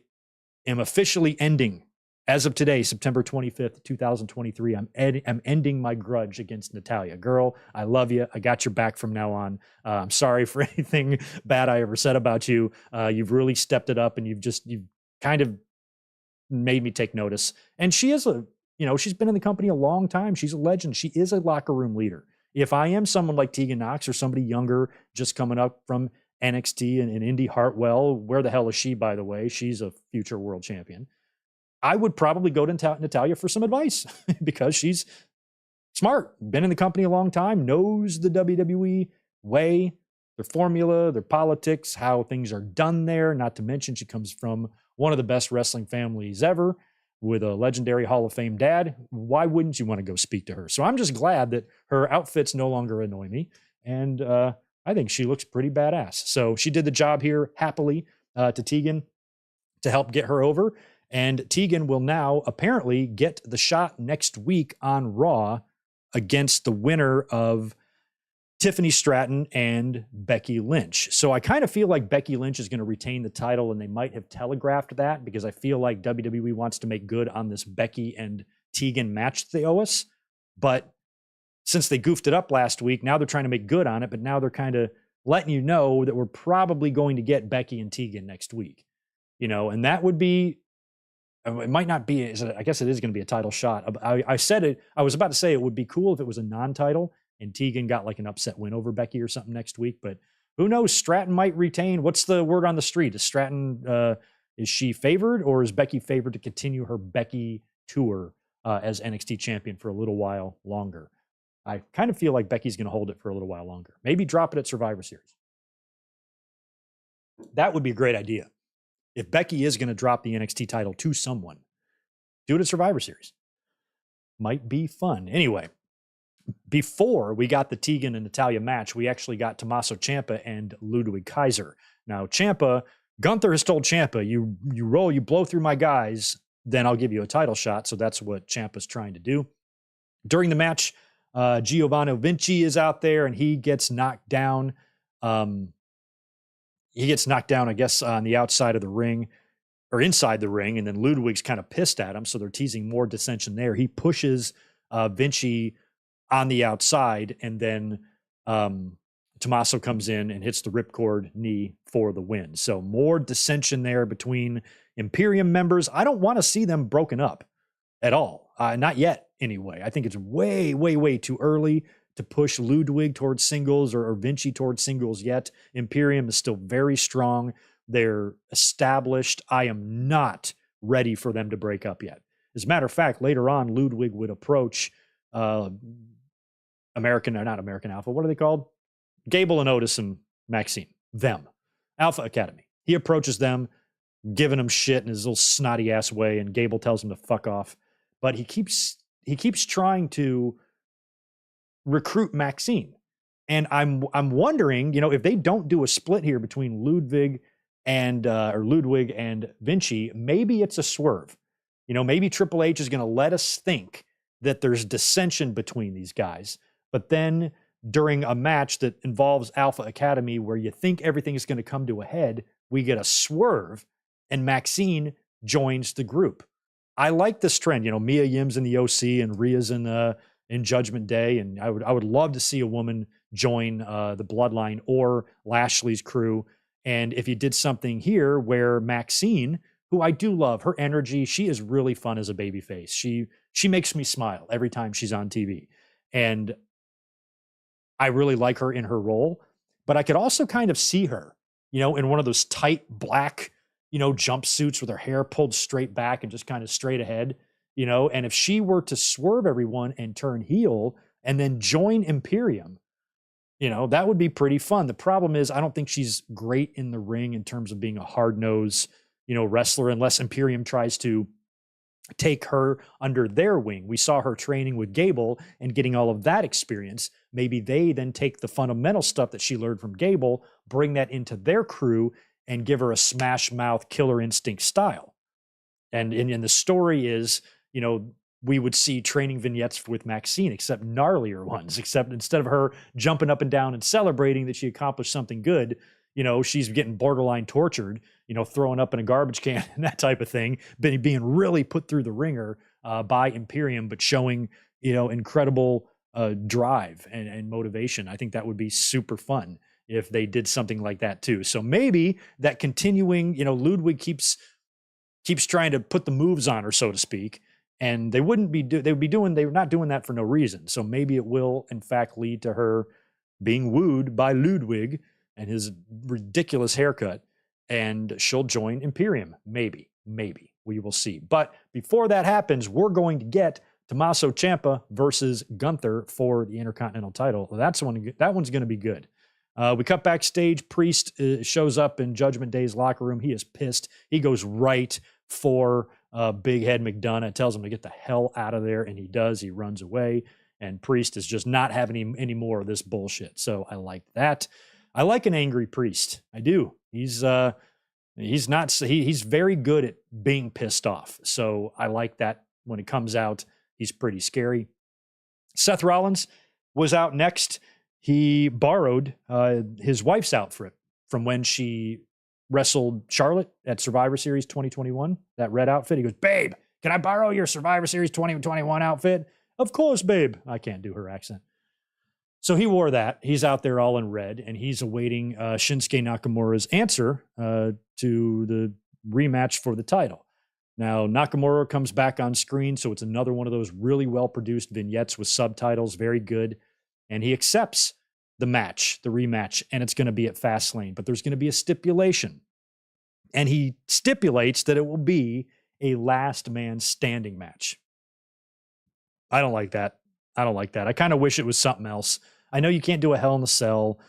am officially ending, as of today, September 25th, 2023, I'm ending my grudge against Natalya. Girl, I love you. I got your back from now on. I'm sorry for anything bad I ever said about you. You've really stepped it up, and you've kind of made me take notice. And she is she's been in the company a long time. She's a legend. She is a locker room leader. If I am someone like Tegan Nox or somebody younger just coming up from NXT and Indy Hartwell, where the hell is she, by the way? She's a future world champion. I would probably go to Natalya for some advice because she's smart, been in the company a long time, knows the WWE way, their formula, their politics, how things are done there. Not to mention she comes from one of the best wrestling families ever with a legendary Hall of Fame dad. Why wouldn't you want to go speak to her? So I'm just glad that her outfits no longer annoy me. And I think she looks pretty badass. So she did the job here happily to Tegan to help get her over. And Tegan will now apparently get the shot next week on Raw against the winner of Tiffany Stratton and Becky Lynch. So I kind of feel like Becky Lynch is going to retain the title, and they might have telegraphed that because I feel like WWE wants to make good on this Becky and Tegan match that they owe us. But since they goofed it up last week, now they're trying to make good on it, but now they're kind of letting you know that we're probably going to get Becky and Tegan next week. And that would be, it might not be, I guess it is going to be a title shot. I said it, I was about to say it would be cool if it was a non-title and Tegan got like an upset win over Becky or something next week, but who knows? Stratton might retain. What's the word on the street? Is Stratton, is she favored, or is Becky favored to continue her Becky tour as NXT champion for a little while longer? I kind of feel like Becky's going to hold it for a little while longer. Maybe drop it at Survivor Series. That would be a great idea. If Becky is going to drop the NXT title to someone, do it at Survivor Series. Might be fun. Anyway, before we got the Tegan and Natalya match, we actually got Tommaso Ciampa and Ludwig Kaiser. Now, Gunther has told Ciampa, you blow through my guys, then I'll give you a title shot. So that's what Ciampa's trying to do. During the match, Giovanni Vinci is out there and he gets knocked down. I guess, on the outside of the ring or inside the ring. And then Ludwig's kind of pissed at him. So they're teasing more dissension there. He pushes Vinci on the outside, and then Tommaso comes in and hits the ripcord knee for the win. So more dissension there between Imperium members. I don't want to see them broken up at all. Not yet, anyway. I think it's way, way, way too early to push Ludwig towards singles or Vinci towards singles yet. Imperium is still very strong. They're established. I am not ready for them to break up yet. As a matter of fact, later on, Ludwig would approach not American Alpha. What are they called? Gable and Otis and Maxine. Them. Alpha Academy. He approaches them, giving them shit in his little snotty ass way, and Gable tells him to fuck off. But he keeps trying to recruit Maxine. And I'm wondering, if they don't do a split here between Ludwig and Vinci, maybe it's a swerve. Maybe Triple H is going to let us think that there's dissension between these guys. But then during a match that involves Alpha Academy where you think everything is going to come to a head, we get a swerve and Maxine joins the group. I like this trend. Mia Yim's in the OC and Rhea's in Judgment Day. And I would love to see a woman join the Bloodline or Lashley's crew. And if you did something here where Maxine, who I do love, her energy, she is really fun as a babyface. She makes me smile every time she's on TV. And I really like her in her role. But I could also kind of see her, in one of those tight black, jumpsuits with her hair pulled straight back and just kind of straight ahead, and if she were to swerve everyone and turn heel and then join Imperium, that would be pretty fun. The problem is I don't think she's great in the ring in terms of being a hard-nosed, wrestler, unless Imperium tries to take her under their wing. We saw her training with Gable and getting all of that experience. Maybe they then take the fundamental stuff that she learned from Gable, bring that into their crew, and give her a smash mouth killer instinct style. And the story is, we would see training vignettes with Maxine, except gnarlier ones, except instead of her jumping up and down and celebrating that she accomplished something good, she's getting borderline tortured, throwing up in a garbage can and that type of thing, being really put through the ringer by Imperium, but showing, incredible drive and motivation. I think that would be super fun if they did something like that too. So maybe that continuing, Ludwig keeps trying to put the moves on her, so to speak, and they're not doing that for no reason. So maybe it will in fact lead to her being wooed by Ludwig and his ridiculous haircut, and she'll join Imperium. Maybe we will see. But before that happens, we're going to get Tommaso Ciampa versus Gunther for the Intercontinental title. That one's going to be good. We cut backstage. Priest shows up in Judgment Day's locker room. He is pissed. He goes right for Big Head McDonough, tells him to get the hell out of there, and he does. He runs away, and Priest is just not having any more of this bullshit. So I like that. I like an angry Priest. I do. He's He's not, he's very good at being pissed off. So I like that when it comes out. He's pretty scary. Seth Rollins was out next. He borrowed his wife's outfit from when she wrestled Charlotte at Survivor Series 2021, that red outfit. He goes, babe, can I borrow your Survivor Series 2021 outfit? Of course, babe. I can't do her accent. So he wore that. He's out there all in red, and he's awaiting Shinsuke Nakamura's answer to the rematch for the title. Now, Nakamura comes back on screen, so it's another one of those really well-produced vignettes with subtitles, very good. And he accepts the match, the rematch, and it's going to be at Fastlane. But there's going to be a stipulation. And he stipulates that it will be a last man standing match. I don't like that. I kind of wish it was something else. I know you can't do a Hell in a Cell.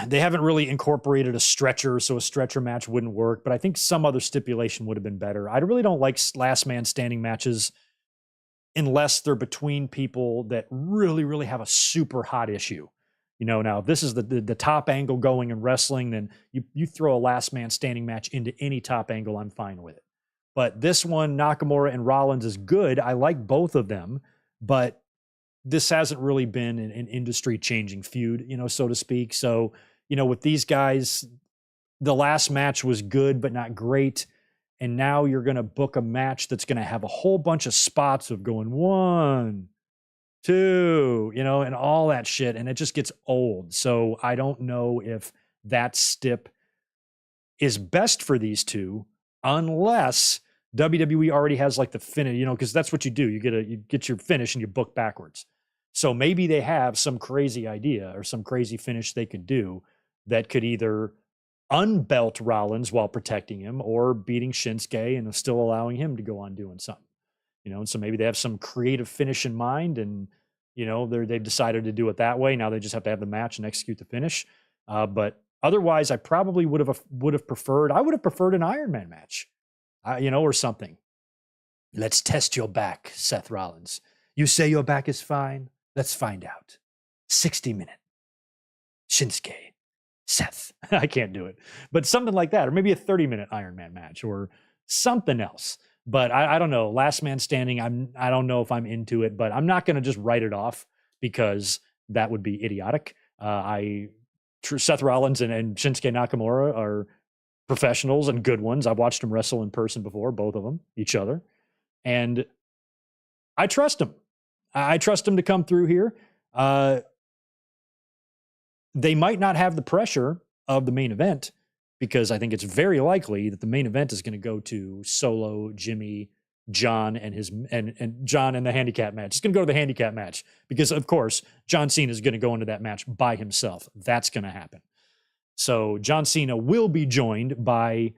They haven't really incorporated a stretcher, so a stretcher match wouldn't work, but I think some other stipulation would have been better. I really don't like last man standing matches unless they're between people that really, really have a super hot issue. You know, now if this is the top angle going in wrestling, then you throw a last man standing match into any top angle, I'm fine with it. But this one, Nakamura and Rollins, is good. I like both of them, but this hasn't really been an industry-changing feud, you know, so to speak. So, you know, with these guys, the last match was good, but not great. And now you're going to book a match that's going to have a whole bunch of spots of going 1, 2, you know, and all that shit. And it just gets old. So I don't know if that stip is best for these two, unless WWE already has like the finish, you know, because that's what you do. You get your finish and you book backwards. So maybe they have some crazy idea or some crazy finish they could do that could either unbelt Rollins while protecting him or beating Shinsuke and still allowing him to go on doing something, you know. And so maybe they have some creative finish in mind, and you know they've decided to do it that way. Now they just have to have the match and execute the finish. But otherwise, I probably would have preferred. I would have preferred an Iron Man match, you know, or something. Let's test your back, Seth Rollins. You say your back is fine. Let's find out. 60-minute. Shinsuke. Seth. I can't do it. But something like that. Or maybe a 30-minute Iron Man match or something else. But I don't know. Last man standing, I don't know if I'm into it. But I'm not going to just write it off because that would be idiotic. Seth Rollins and Shinsuke Nakamura are professionals and good ones. I've watched them wrestle in person before, both of them, each other. And I trust them. I trust them to come through here. They might not have the pressure of the main event because I think it's very likely that the main event is going to go to Solo, Jimmy, John, and John in the handicap match. It's going to go to the handicap match because, of course, John Cena is going to go into that match by himself. That's going to happen. So John Cena will be joined by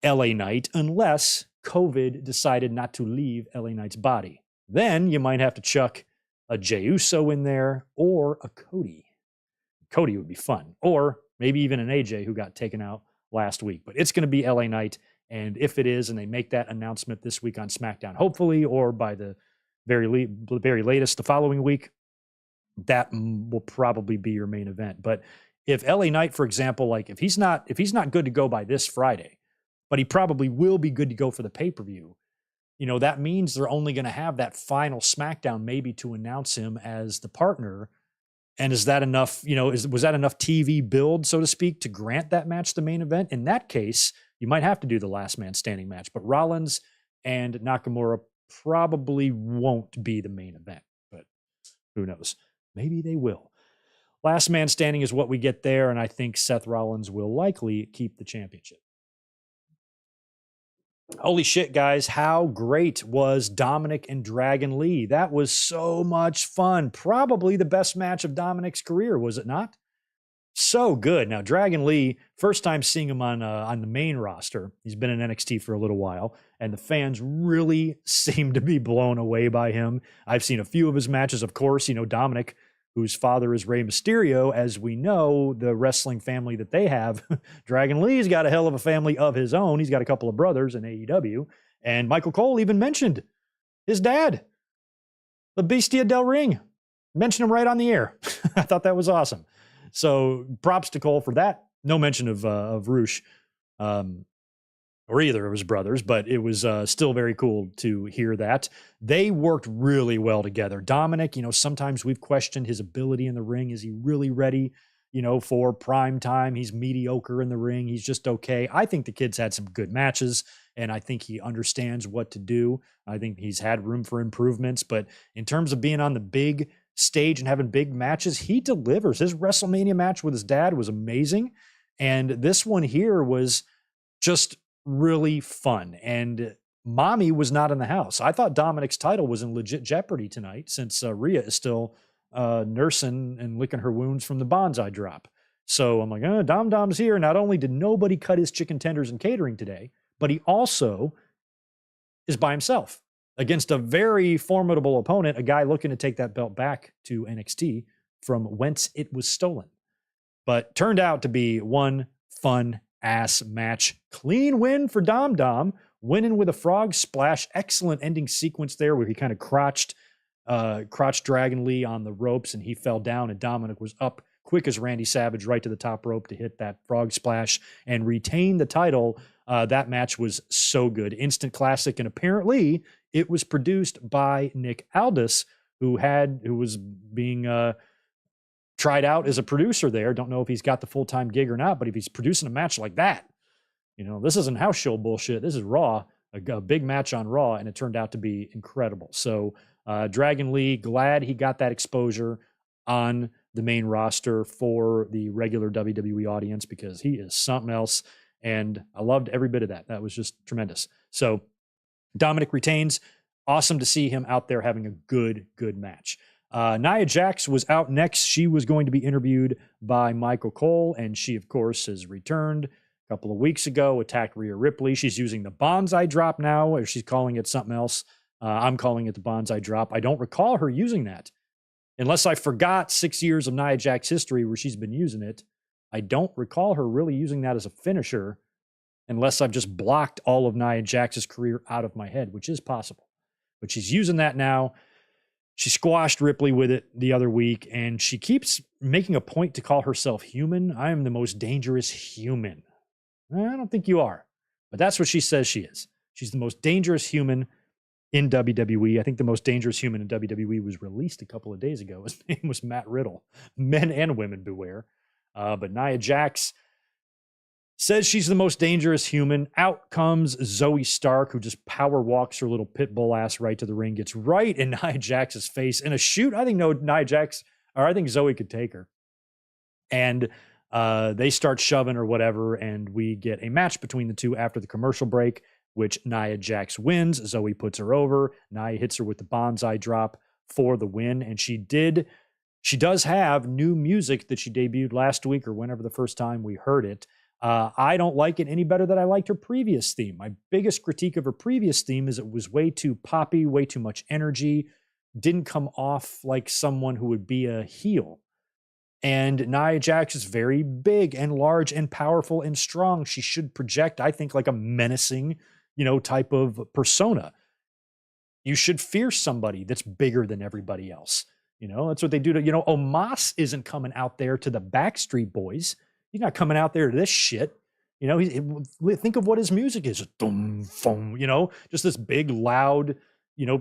LA Knight unless COVID decided not to leave LA Knight's body. Then you might have to chuck a Jey Uso in there or a Cody. Cody would be fun. Or maybe even an AJ who got taken out last week. But it's going to be LA Knight. And if it is, and they make that announcement this week on SmackDown, hopefully, or by the very latest the following week, that will probably be your main event. But if LA Knight, for example, like if he's not good to go by this Friday, but he probably will be good to go for the pay-per-view, you know, that means they're only going to have that final SmackDown maybe to announce him as the partner. And is that enough, you know, was that enough TV build, so to speak, to grant that match the main event? In that case, you might have to do the last man standing match. But Rollins and Nakamura probably won't be the main event. But who knows? Maybe they will. Last man standing is what we get there, and I think Seth Rollins will likely keep the championship. Holy shit, guys. How great was Dominik and Dragon Lee? That was so much fun. Probably the best match of Dominik's career, was it not? So good. Now, Dragon Lee, first time seeing him on the main roster. He's been in NXT for a little while, and the fans really seem to be blown away by him. I've seen a few of his matches. Of course, you know, Dominik, whose father is Rey Mysterio, as we know, the wrestling family that they have. Dragon Lee's got a hell of a family of his own. He's got a couple of brothers in AEW. And Michael Cole even mentioned his dad, the Bestia del Ring. Mentioned him right on the air. I thought that was awesome. So props to Cole for that. No mention of Roosh. or either of his brothers, but it was still very cool to hear that. They worked really well together. Dominik, sometimes we've questioned his ability in the ring. Is he really ready, for prime time? He's mediocre in the ring. He's just okay. I think the kid's had some good matches, and I think he understands what to do. I think he's had room for improvements, but in terms of being on the big stage and having big matches, he delivers. His WrestleMania match with his dad was amazing, and this one here was just really fun. And mommy was not in the house. I thought Dominik's title was in legit jeopardy tonight since Rhea is still nursing and licking her wounds from the bonsai drop. So I'm like, Dom's here. Not only did nobody cut his chicken tenders and catering today, but he also is by himself against a very formidable opponent, a guy looking to take that belt back to NXT from whence it was stolen. But turned out to be one fun ass match. Clean win for Dom, winning with a frog splash. Excellent ending sequence there where he kind of crotched Dragon Lee on the ropes and he fell down, and Dominik was up quick as Randy Savage right to the top rope to hit that frog splash and retain the title. That match was so good. Instant classic, and apparently it was produced by Nick Aldis, who was being tried out as a producer there. Don't know if he's got the full-time gig or not, but if he's producing a match like that, this isn't house show bullshit. This is Raw, a big match on Raw, and it turned out to be incredible. So Dragon Lee, glad he got that exposure on the main roster for the regular WWE audience, because he is something else, and I loved every bit of that. That was just tremendous. So Dominik retains. Awesome to see him out there having a good match. Nia Jax was out next. She was going to be interviewed by Michael Cole, and she, of course, has returned a couple of weeks ago, attacked Rhea Ripley. She's using the bonsai drop now, or she's calling it something else. I'm calling it the bonsai drop. I don't recall her using that, unless I forgot 6 years of Nia Jax history where she's been using it. I don't recall her really using that as a finisher, unless I've just blocked all of Nia Jax's career out of my head, which is possible. But she's using that now. She squashed Ripley with it the other week, and she keeps making a point to call herself human. I am the most dangerous human. I don't think you are, but that's what she says she is. She's the most dangerous human in WWE. I think the most dangerous human in WWE was released a couple of days ago. His name was Matt Riddle. Men and women beware. But Nia Jax says she's the most dangerous human. Out comes Zoe Stark, who just power walks her little pit bull ass right to the ring, gets right in Nia Jax's face in a shoot. I think I think Zoe could take her. And they start shoving or whatever, and we get a match between the two after the commercial break, which Nia Jax wins. Zoe puts her over. Nia hits her with the bonsai drop for the win, and she does have new music that she debuted last week or whenever the first time we heard it. I don't like it any better than I liked her previous theme. My biggest critique of her previous theme is it was way too poppy, way too much energy, didn't come off like someone who would be a heel. And Nia Jax is very big and large and powerful and strong. She should project, I think, like a menacing, type of persona. You should fear somebody that's bigger than everybody else. That's what they do to, Omos isn't coming out there to the Backstreet Boys. He's not coming out there to this shit. Think of what his music is. Dum, foam, just this big, loud,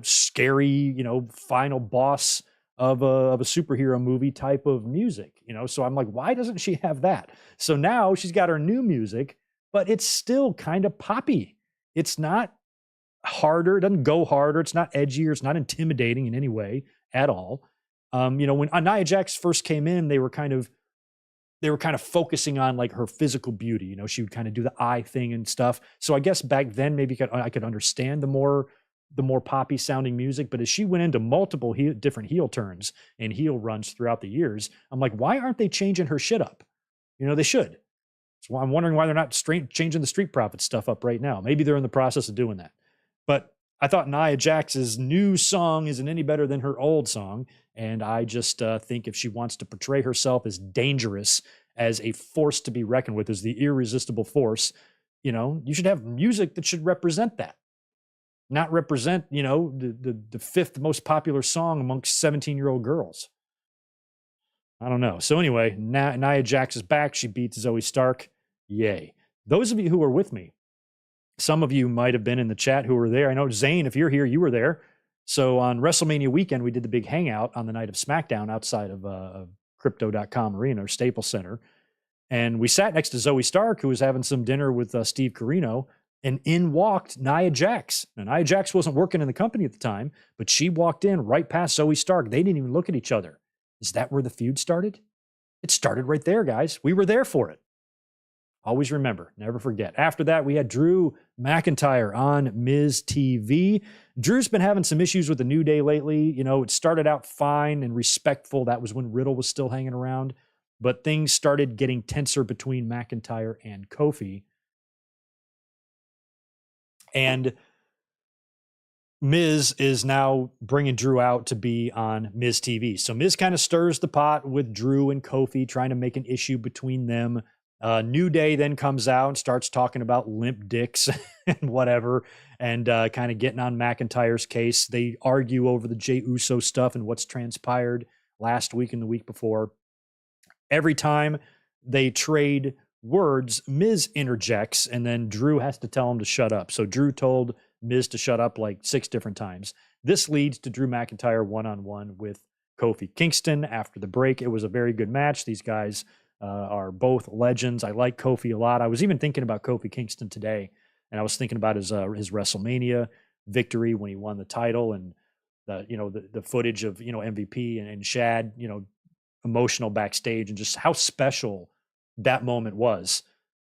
scary, final boss of a superhero movie type of music, So I'm like, why doesn't she have that? So now she's got her new music, but it's still kind of poppy. It's not harder. It doesn't go harder. It's not edgier. It's not intimidating in any way at all. When Nia Jax first came in, they were kind of focusing on like her physical beauty. She would kind of do the eye thing and stuff. So I guess back then maybe I could understand the more poppy sounding music. But as she went into multiple different heel turns and heel runs throughout the years, I'm like, why aren't they changing her shit up? They should. So I'm wondering why they're not changing the Street Profits stuff up right now. Maybe they're in the process of doing that. But I thought Nia Jax's new song isn't any better than her old song. And I just think if she wants to portray herself as dangerous, as a force to be reckoned with, as the irresistible force, you should have music that should represent that. Not represent, the fifth most popular song amongst 17-year-old girls. I don't know. So anyway, Nia Jax is back. She beats Zoe Stark. Yay. those of you who were with me, some of you might have been in the chat who were there. I know, Zane, if you're here, you were there. So on WrestleMania weekend, we did the big hangout on the night of Smackdown outside of Crypto.com Arena or Staples Center. And we sat next to Zoe Stark, who was having some dinner with Steve Carino, and in walked Nia Jax. Now, Nia Jax wasn't working in the company at the time, but she walked in right past Zoe Stark. They didn't even look at each other. Is that where the feud started? It started right there, guys. We were there for it. Always remember, never forget. After that, we had Drew McIntyre on Miz TV. Drew's been having some issues with the New Day lately. You know, it started out fine and respectful. That was when Riddle was still hanging around. But things started getting tenser between McIntyre and Kofi. And Miz is now bringing Drew out to be on Miz TV. So Miz kind of stirs the pot with Drew and Kofi, trying to make an issue between them. New Day then comes out and starts talking about limp dicks and whatever, and kind of getting on McIntyre's case. They argue over the Jey Uso stuff and what's transpired last week and the week before. Every time they trade words, Miz interjects, and then Drew has to tell him to shut up. So Drew told Miz to shut up like 6 different times. This leads to Drew McIntyre one-on-one with Kofi Kingston after the break. It was a very good match. These guys are both legends. I like Kofi a lot. I was even thinking about Kofi Kingston today, and I was thinking about his WrestleMania victory when he won the title, and the footage of MVP and Shad, emotional backstage, and just how special that moment was.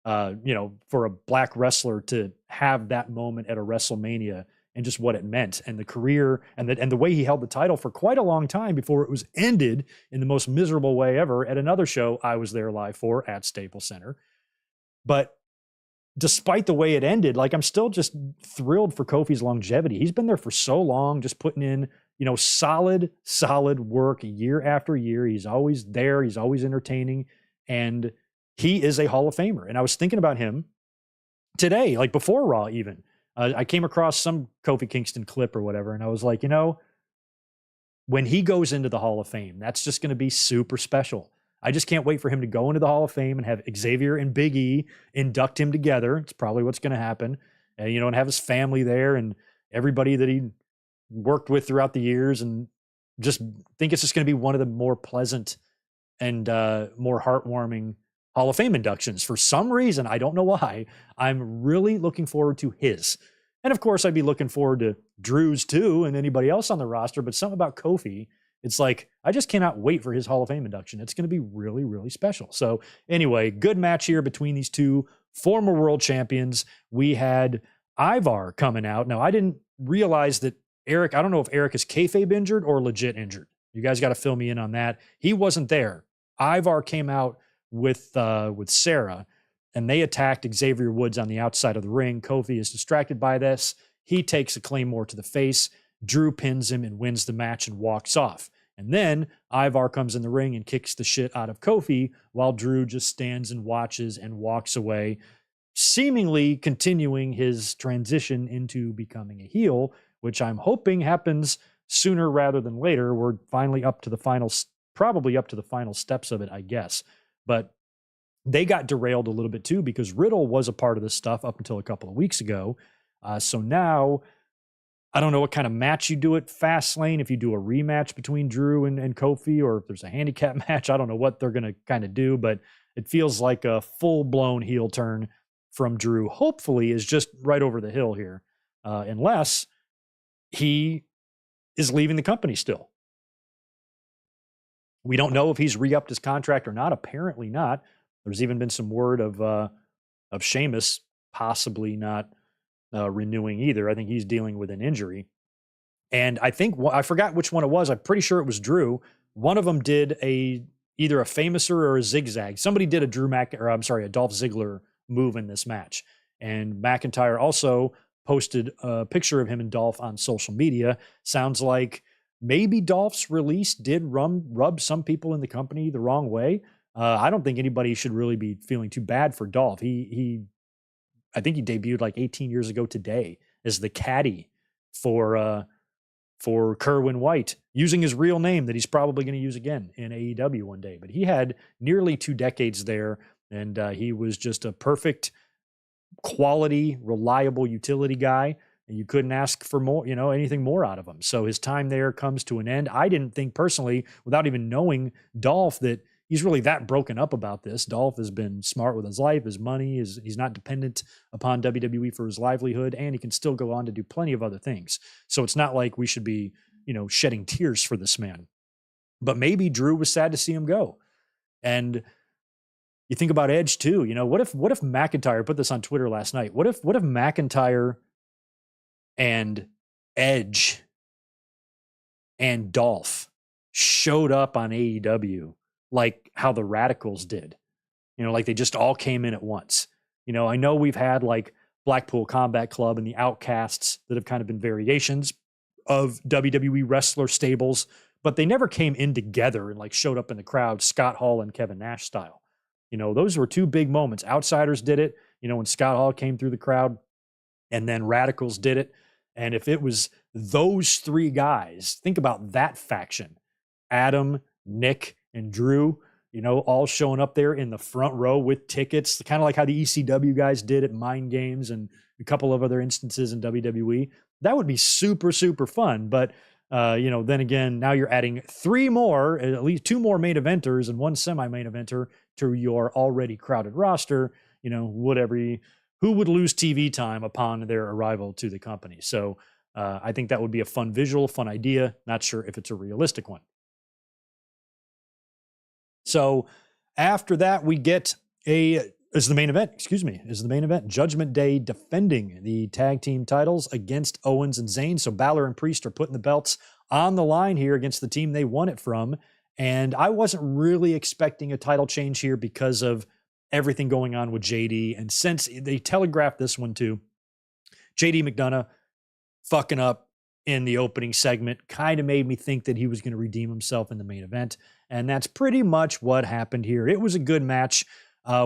For a black wrestler to have that moment at a WrestleMania, and just what it meant, and the career, and the way he held the title for quite a long time before it was ended in the most miserable way ever at another show I was there live for at Staples Center. But despite the way it ended, I'm still just thrilled for Kofi's longevity. He's been there for so long, just putting in, solid work year after year. He's always there. He's always entertaining, and he is a Hall of Famer. And I was thinking about him today, before Raw even. I came across some Kofi Kingston clip or whatever, and I was like, when he goes into the Hall of Fame, that's just going to be super special. I just can't wait for him to go into the Hall of Fame and have Xavier and Big E induct him together. It's probably what's going to happen. And have his family there and everybody that he worked with throughout the years, and just think it's just going to be one of the more pleasant and more heartwarming Hall of Fame inductions. For some reason, I don't know why, I'm really looking forward to his. And of course, I'd be looking forward to Drew's too, and anybody else on the roster, but something about Kofi, it's I just cannot wait for his Hall of Fame induction. It's going to be really, really special. So anyway, good match here between these two former world champions. We had Ivar coming out. Now, I didn't realize that Eric, I don't know if Eric is kayfabe injured or legit injured. You guys got to fill me in on that. He wasn't there. Ivar came out with Sarah, and they attacked Xavier Woods on the outside of the ring. Kofi is distracted by this. He takes a Claymore to the face. Drew pins him and wins the match and walks off. And then Ivar comes in the ring and kicks the shit out of Kofi, while Drew just stands and watches and walks away, seemingly continuing his transition into becoming a heel, which I'm hoping happens sooner rather than later. We're finally probably up to the final steps of it, I guess. But they got derailed a little bit too, because Riddle was a part of this stuff up until a couple of weeks ago. So now, I don't know what kind of match you do at Fastlane, if you do a rematch between Drew and Kofi, or if there's a handicap match. I don't know what they're going to kind of do, but it feels like a full-blown heel turn from Drew, hopefully, is just right over the hill here, unless he is leaving the company still. We don't know if he's re-upped his contract or not. Apparently not. There's even been some word of Sheamus possibly not renewing either. I think he's dealing with an injury. And I think, I forgot which one it was. I'm pretty sure it was Drew. One of them did either a famouser or a zigzag. Somebody did a Dolph Ziggler move in this match. And McIntyre also posted a picture of him and Dolph on social media. Sounds like maybe Dolph's release did rub some people in the company the wrong way. I don't think anybody should really be feeling too bad for Dolph. I think he debuted 18 years ago today as the caddy for Kerwin White, using his real name that he's probably going to use again in AEW one day. But he had nearly 2 decades there, and he was just a perfect quality, reliable utility guy. And you couldn't ask for more, anything more out of him. So his time there comes to an end. I didn't think personally, without even knowing Dolph, that he's really that broken up about this. Dolph has been smart with his life, his money, he's not dependent upon WWE for his livelihood, and he can still go on to do plenty of other things. So it's not like we should be, shedding tears for this man. But maybe Drew was sad to see him go. And you think about Edge too. What if McIntyre, I put this on Twitter last night, what if McIntyre and Edge and Dolph showed up on AEW like how the Radicals did? Like they just all came in at once. I know we've had like Blackpool Combat Club and the Outcasts that have kind of been variations of WWE wrestler stables, but they never came in together and like showed up in the crowd, Scott Hall and Kevin Nash style. Those were two big moments. Outsiders did it, when Scott Hall came through the crowd, and then Radicals did it. And if it was those three guys, think about that faction, Adam, Nick, and Drew, all showing up there in the front row with tickets, kind of like how the ECW guys did at Mind Games and a couple of other instances in WWE. That would be super, super fun. But, then again, now you're adding three more, at least two more main eventers and one semi-main eventer to your already crowded roster, who would lose TV time upon their arrival to the company. So I think that would be a fun visual, fun idea. Not sure if it's a realistic one. So after that, we get is the main event, Judgment Day defending the tag team titles against Owens and Zayn. So Balor and Priest are putting the belts on the line here against the team they won it from. And I wasn't really expecting a title change here because of everything going on with JD. And since they telegraphed this one too, JD McDonough fucking up in the opening segment kind of made me think that he was going to redeem himself in the main event. And that's pretty much what happened here. It was a good match.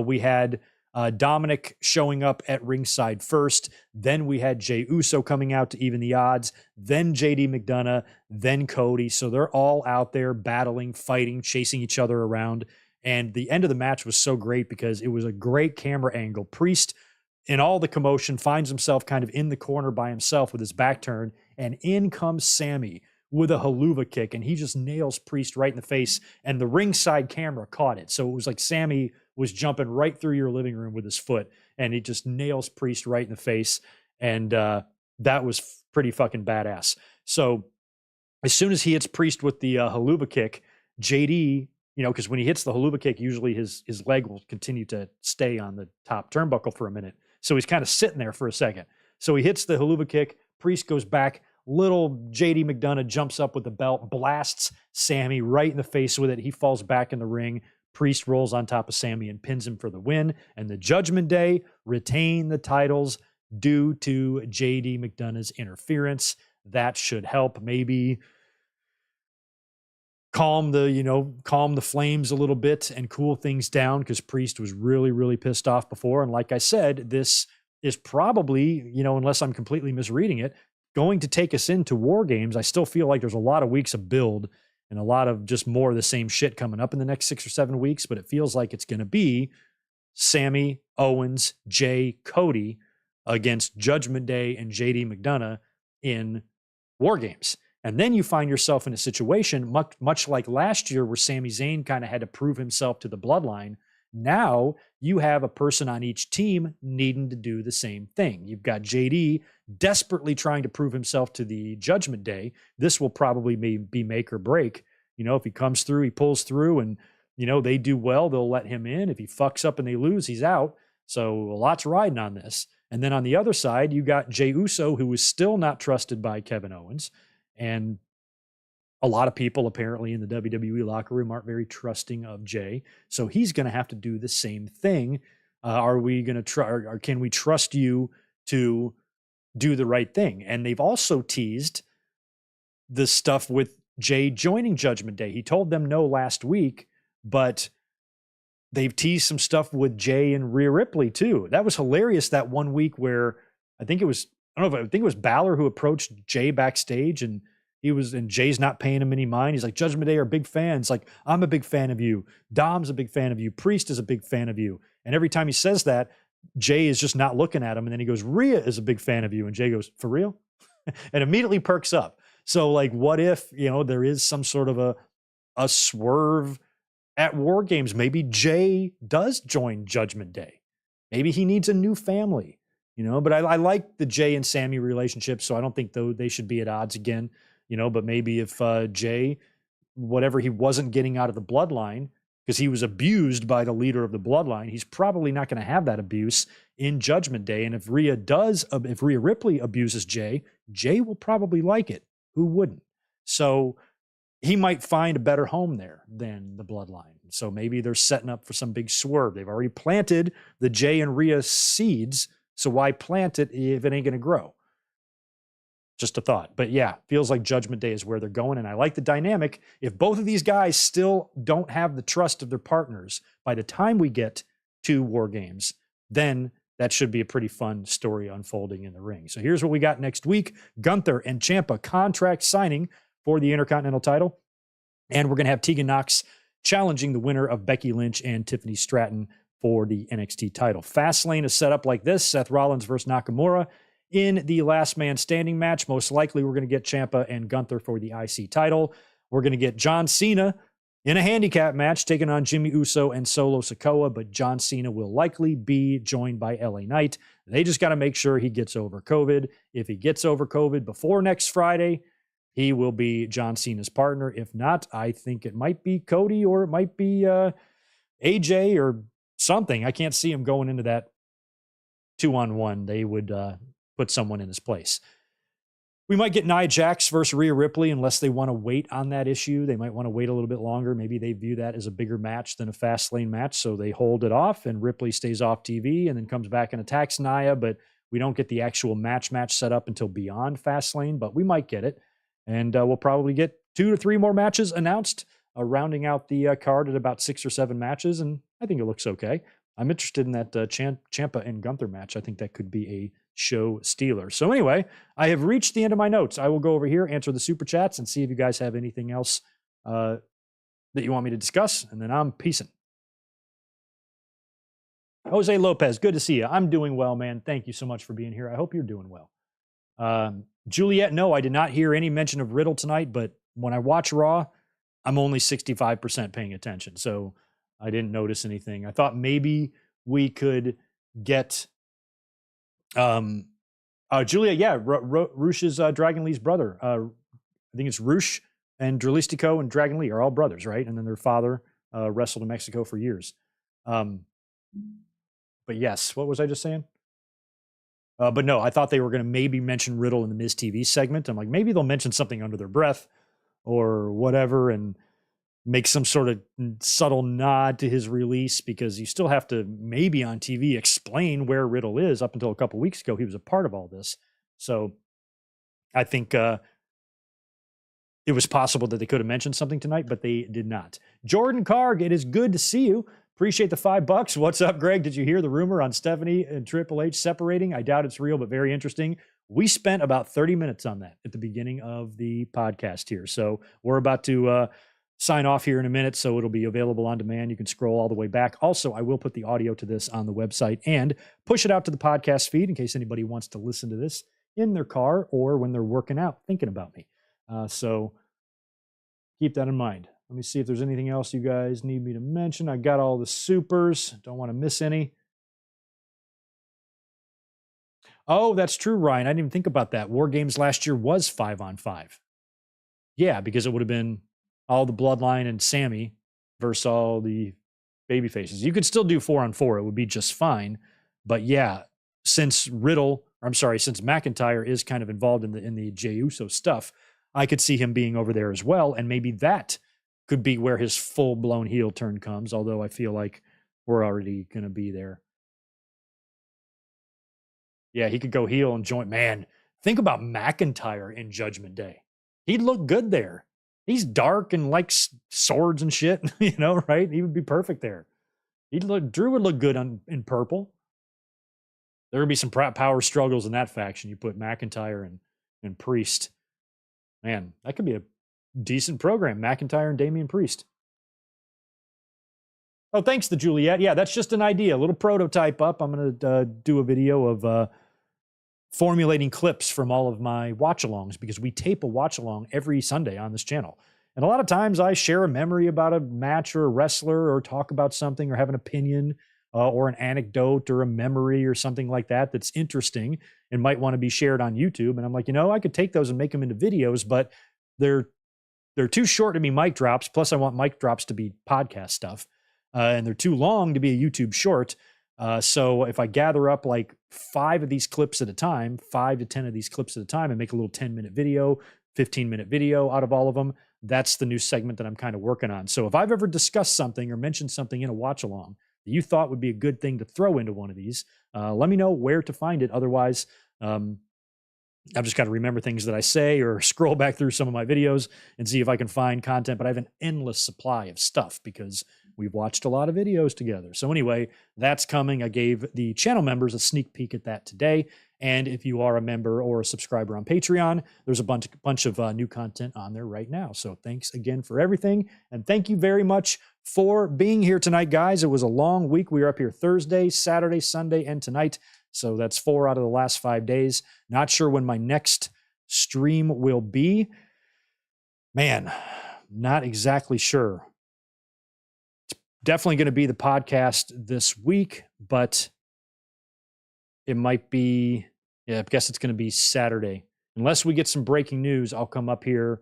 We had Dominik showing up at ringside first. Then we had Jey Uso coming out to even the odds. Then JD McDonough. Then Cody. So they're all out there battling, fighting, chasing each other around. And the end of the match was so great because it was a great camera angle. Priest, in all the commotion, finds himself kind of in the corner by himself with his back turned. And in comes Sammy with a haluva kick. And he just nails Priest right in the face. And the ringside camera caught it. So it was like Sammy was jumping right through your living room with his foot. And he just nails Priest right in the face. And that was pretty fucking badass. So as soon as he hits Priest with the haluva kick, JD, because when he hits the haluva kick, usually his leg will continue to stay on the top turnbuckle for a minute. So he's kind of sitting there for a second. So he hits the haluva kick. Priest goes back. Little JD McDonough jumps up with the belt, blasts Sammy right in the face with it. He falls back in the ring. Priest rolls on top of Sammy and pins him for the win. And the Judgment Day retain the titles due to JD McDonough's interference. That should help maybe calm the flames a little bit and cool things down, because Priest was really, really pissed off before. And like I said, this is probably, unless I'm completely misreading it, going to take us into War Games. I still feel like there's a lot of weeks of build and a lot of just more of the same shit coming up in the next 6 or 7 weeks, but it feels like it's going to be Sammy, Owens, Jay, Cody against Judgment Day and JD McDonough in War Games. And then you find yourself in a situation much like last year where Sami Zayn kind of had to prove himself to the Bloodline. Now you have a person on each team needing to do the same thing. You've got JD desperately trying to prove himself to the Judgment Day. This will probably be make or break. If he comes through, he pulls through, and, they do well, they'll let him in. If he fucks up and they lose, he's out. So a lot's riding on this. And then on the other side, you got Jey Uso, who is still not trusted by Kevin Owens. And a lot of people apparently in the WWE locker room aren't very trusting of Jay. So he's going to have to do the same thing. Are we going to try, or can we trust you to do the right thing? And they've also teased the stuff with Jay joining Judgment Day. He told them no last week, but they've teased some stuff with Jay and Rhea Ripley too. That was hilarious that one week where I think it was Balor who approached Jay backstage, and Jay's not paying him any mind. He's like, Judgment Day are big fans. Like, I'm a big fan of you. Dom's a big fan of you. Priest is a big fan of you. And every time he says that, Jay is just not looking at him. And then he goes, Rhea is a big fan of you. And Jay goes, for real? And immediately perks up. So like, what if, there is some sort of a swerve at War Games? Maybe Jay does join Judgment Day. Maybe he needs a new family, but I like the Jay and Sammy relationship. So I don't think though they should be at odds again, but maybe if Jay, whatever he wasn't getting out of the bloodline, because he was abused by the leader of the bloodline, he's probably not going to have that abuse in Judgment Day. And if Rhea Ripley abuses Jay, Jay will probably like it. Who wouldn't? So he might find a better home there than the bloodline. So maybe they're setting up for some big swerve. They've already planted the Jay and Rhea seeds. So why plant it if it ain't going to grow? Just a thought. But yeah, feels like Judgment Day is where they're going. And I like the dynamic. If both of these guys still don't have the trust of their partners by the time we get to War Games, then that should be a pretty fun story unfolding in the ring. So here's what we got next week. Gunther and Ciampa contract signing for the Intercontinental title. And we're going to have Tegan Nox challenging the winner of Becky Lynch and Tiffany Stratton for the NXT title. Fastlane is set up like this: Seth Rollins versus Nakamura in the last man standing match. Most likely we're going to get Ciampa and Gunther for the IC title. We're going to get John Cena in a handicap match taking on Jimmy Uso and Solo Sikoa, but John Cena will likely be joined by LA Knight. They just got to make sure he gets over COVID. If he gets over COVID before next Friday, he will be John Cena's partner. If not, I think it might be Cody or it might be AJ or something. I can't see him going into that 2-on-1. They would put someone in his place. We might get Nia Jax versus Rhea Ripley unless they want to wait on that issue. They might want to wait a little bit longer. Maybe they view that as a bigger match than a Fastlane match, so they hold it off and Ripley stays off TV and then comes back and attacks Nia, but we don't get the actual match set up until beyond Fastlane, but we might get it. And we'll probably get 2 to 3 more matches announced, rounding out the card at about 6 or 7 matches, and I think it looks okay. I'm interested in that Ciampa and Gunther match. I think that could be a show stealer. So anyway, I have reached the end of my notes. I will go over here, answer the super chats, and see if you guys have anything else that you want me to discuss, and then I'm peacing. Jose Lopez, good to see you. I'm doing well, man. Thank you so much for being here. I hope you're doing well. Juliet, no, I did not hear any mention of Riddle tonight, but when I watch Raw, I'm only 65% paying attention, so I didn't notice anything. I thought maybe we could get Julia, yeah, Rush is Dragon Lee's brother. I think it's Rush and Dralistico and Dragon Lee are all brothers, right? And then their father wrestled in Mexico for years. But yes, what was I just saying? But no, I thought they were going to maybe mention Riddle in the Miz TV segment. I'm like, maybe they'll mention something under their breath or whatever and make some sort of subtle nod to his release, because you still have to maybe on TV explain where Riddle is. Up until a couple weeks ago, he was a part of all this. So I think it was possible that they could have mentioned something tonight, but they did not. Jordan Karg, it is good to see you. Appreciate the $5. What's up, Greg? Did you hear the rumor on Stephanie and Triple H separating? I doubt it's real, but very interesting. We spent about 30 minutes on that at the beginning of the podcast here. So we're about to sign off here in a minute, so it'll be available on demand. You can scroll all the way back. Also, I will put the audio to this on the website and push it out to the podcast feed in case anybody wants to listen to this in their car or when they're working out thinking about me. So keep that in mind. Let me see if there's anything else you guys need me to mention. I got all the supers. Don't want to miss any. Oh, that's true, Ryan. I didn't even think about that. War Games last year was 5-on-5. Yeah, because it would have been all the Bloodline and Sammy versus all the baby faces. You could still do 4-on-4. It would be just fine. But yeah, since McIntyre is kind of involved in the Jey Uso stuff, I could see him being over there as well. And maybe that could be where his full-blown heel turn comes, although I feel like we're already going to be there. Yeah, he could go heel and join. Man, think about McIntyre in Judgment Day. He'd look good there. He's dark and likes swords and shit, right? He would be perfect there. Drew would look good in purple. There would be some power struggles in that faction. You put McIntyre and Priest. Man, that could be a decent program. McIntyre and Damian Priest. Oh, thanks to Juliet. Yeah, that's just an idea, a little prototype up. I'm going to do a video of formulating clips from all of my watch-alongs, because we tape a watch-along every Sunday on this channel. And a lot of times I share a memory about a match or a wrestler, or talk about something, or have an opinion or an anecdote or a memory or something like that that's interesting and might want to be shared on YouTube. And I'm like, I could take those and make them into videos, but they're too short to be mic drops. Plus, I want mic drops to be podcast stuff. And they're too long to be a YouTube short. So if I gather up like 5 of these clips at a time, 5 to 10 of these clips at a time, and make a little 10-minute video, 15-minute video out of all of them, that's the new segment that I'm kind of working on. So if I've ever discussed something or mentioned something in a watch along that you thought would be a good thing to throw into one of these, let me know where to find it. Otherwise, I've just got to remember things that I say, or scroll back through some of my videos and see if I can find content. But I have an endless supply of stuff because we've watched a lot of videos together. So anyway, that's coming. I gave the channel members a sneak peek at that today. And if you are a member or a subscriber on Patreon, there's a bunch of new content on there right now. So thanks again for everything. And thank you very much for being here tonight, guys. It was a long week. We were up here Thursday, Saturday, Sunday, and tonight. So that's 4 out of the last 5 days. Not sure when my next stream will be. Man, not exactly sure. It's definitely going to be the podcast this week, but it might be, I guess it's going to be Saturday. Unless we get some breaking news, I'll come up here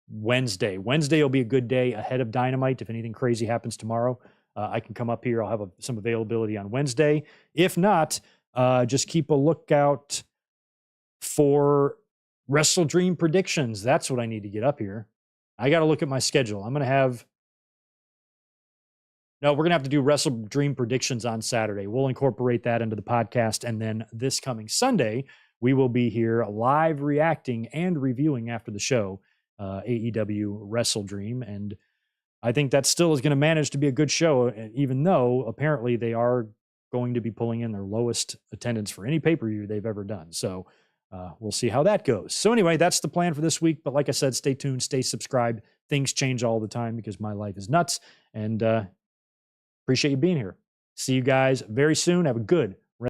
Wednesday. Wednesday will be a good day ahead of Dynamite. If anything crazy happens tomorrow, I can come up here. I'll have some availability on Wednesday. If not, just keep a lookout for Wrestle Dream predictions. That's what I need to get up here. I got to look at my schedule. We're going to have to do Wrestle Dream predictions on Saturday. We'll incorporate that into the podcast. And then this coming Sunday, we will be here live reacting and reviewing after the show, AEW Wrestle Dream. And I think that still is going to manage to be a good show, even though apparently they are going to be pulling in their lowest attendance for any pay-per-view they've ever done. So we'll see how that goes. So anyway, that's the plan for this week. But like I said, stay tuned, stay subscribed. Things change all the time because my life is nuts. And appreciate you being here. See you guys very soon. Have a good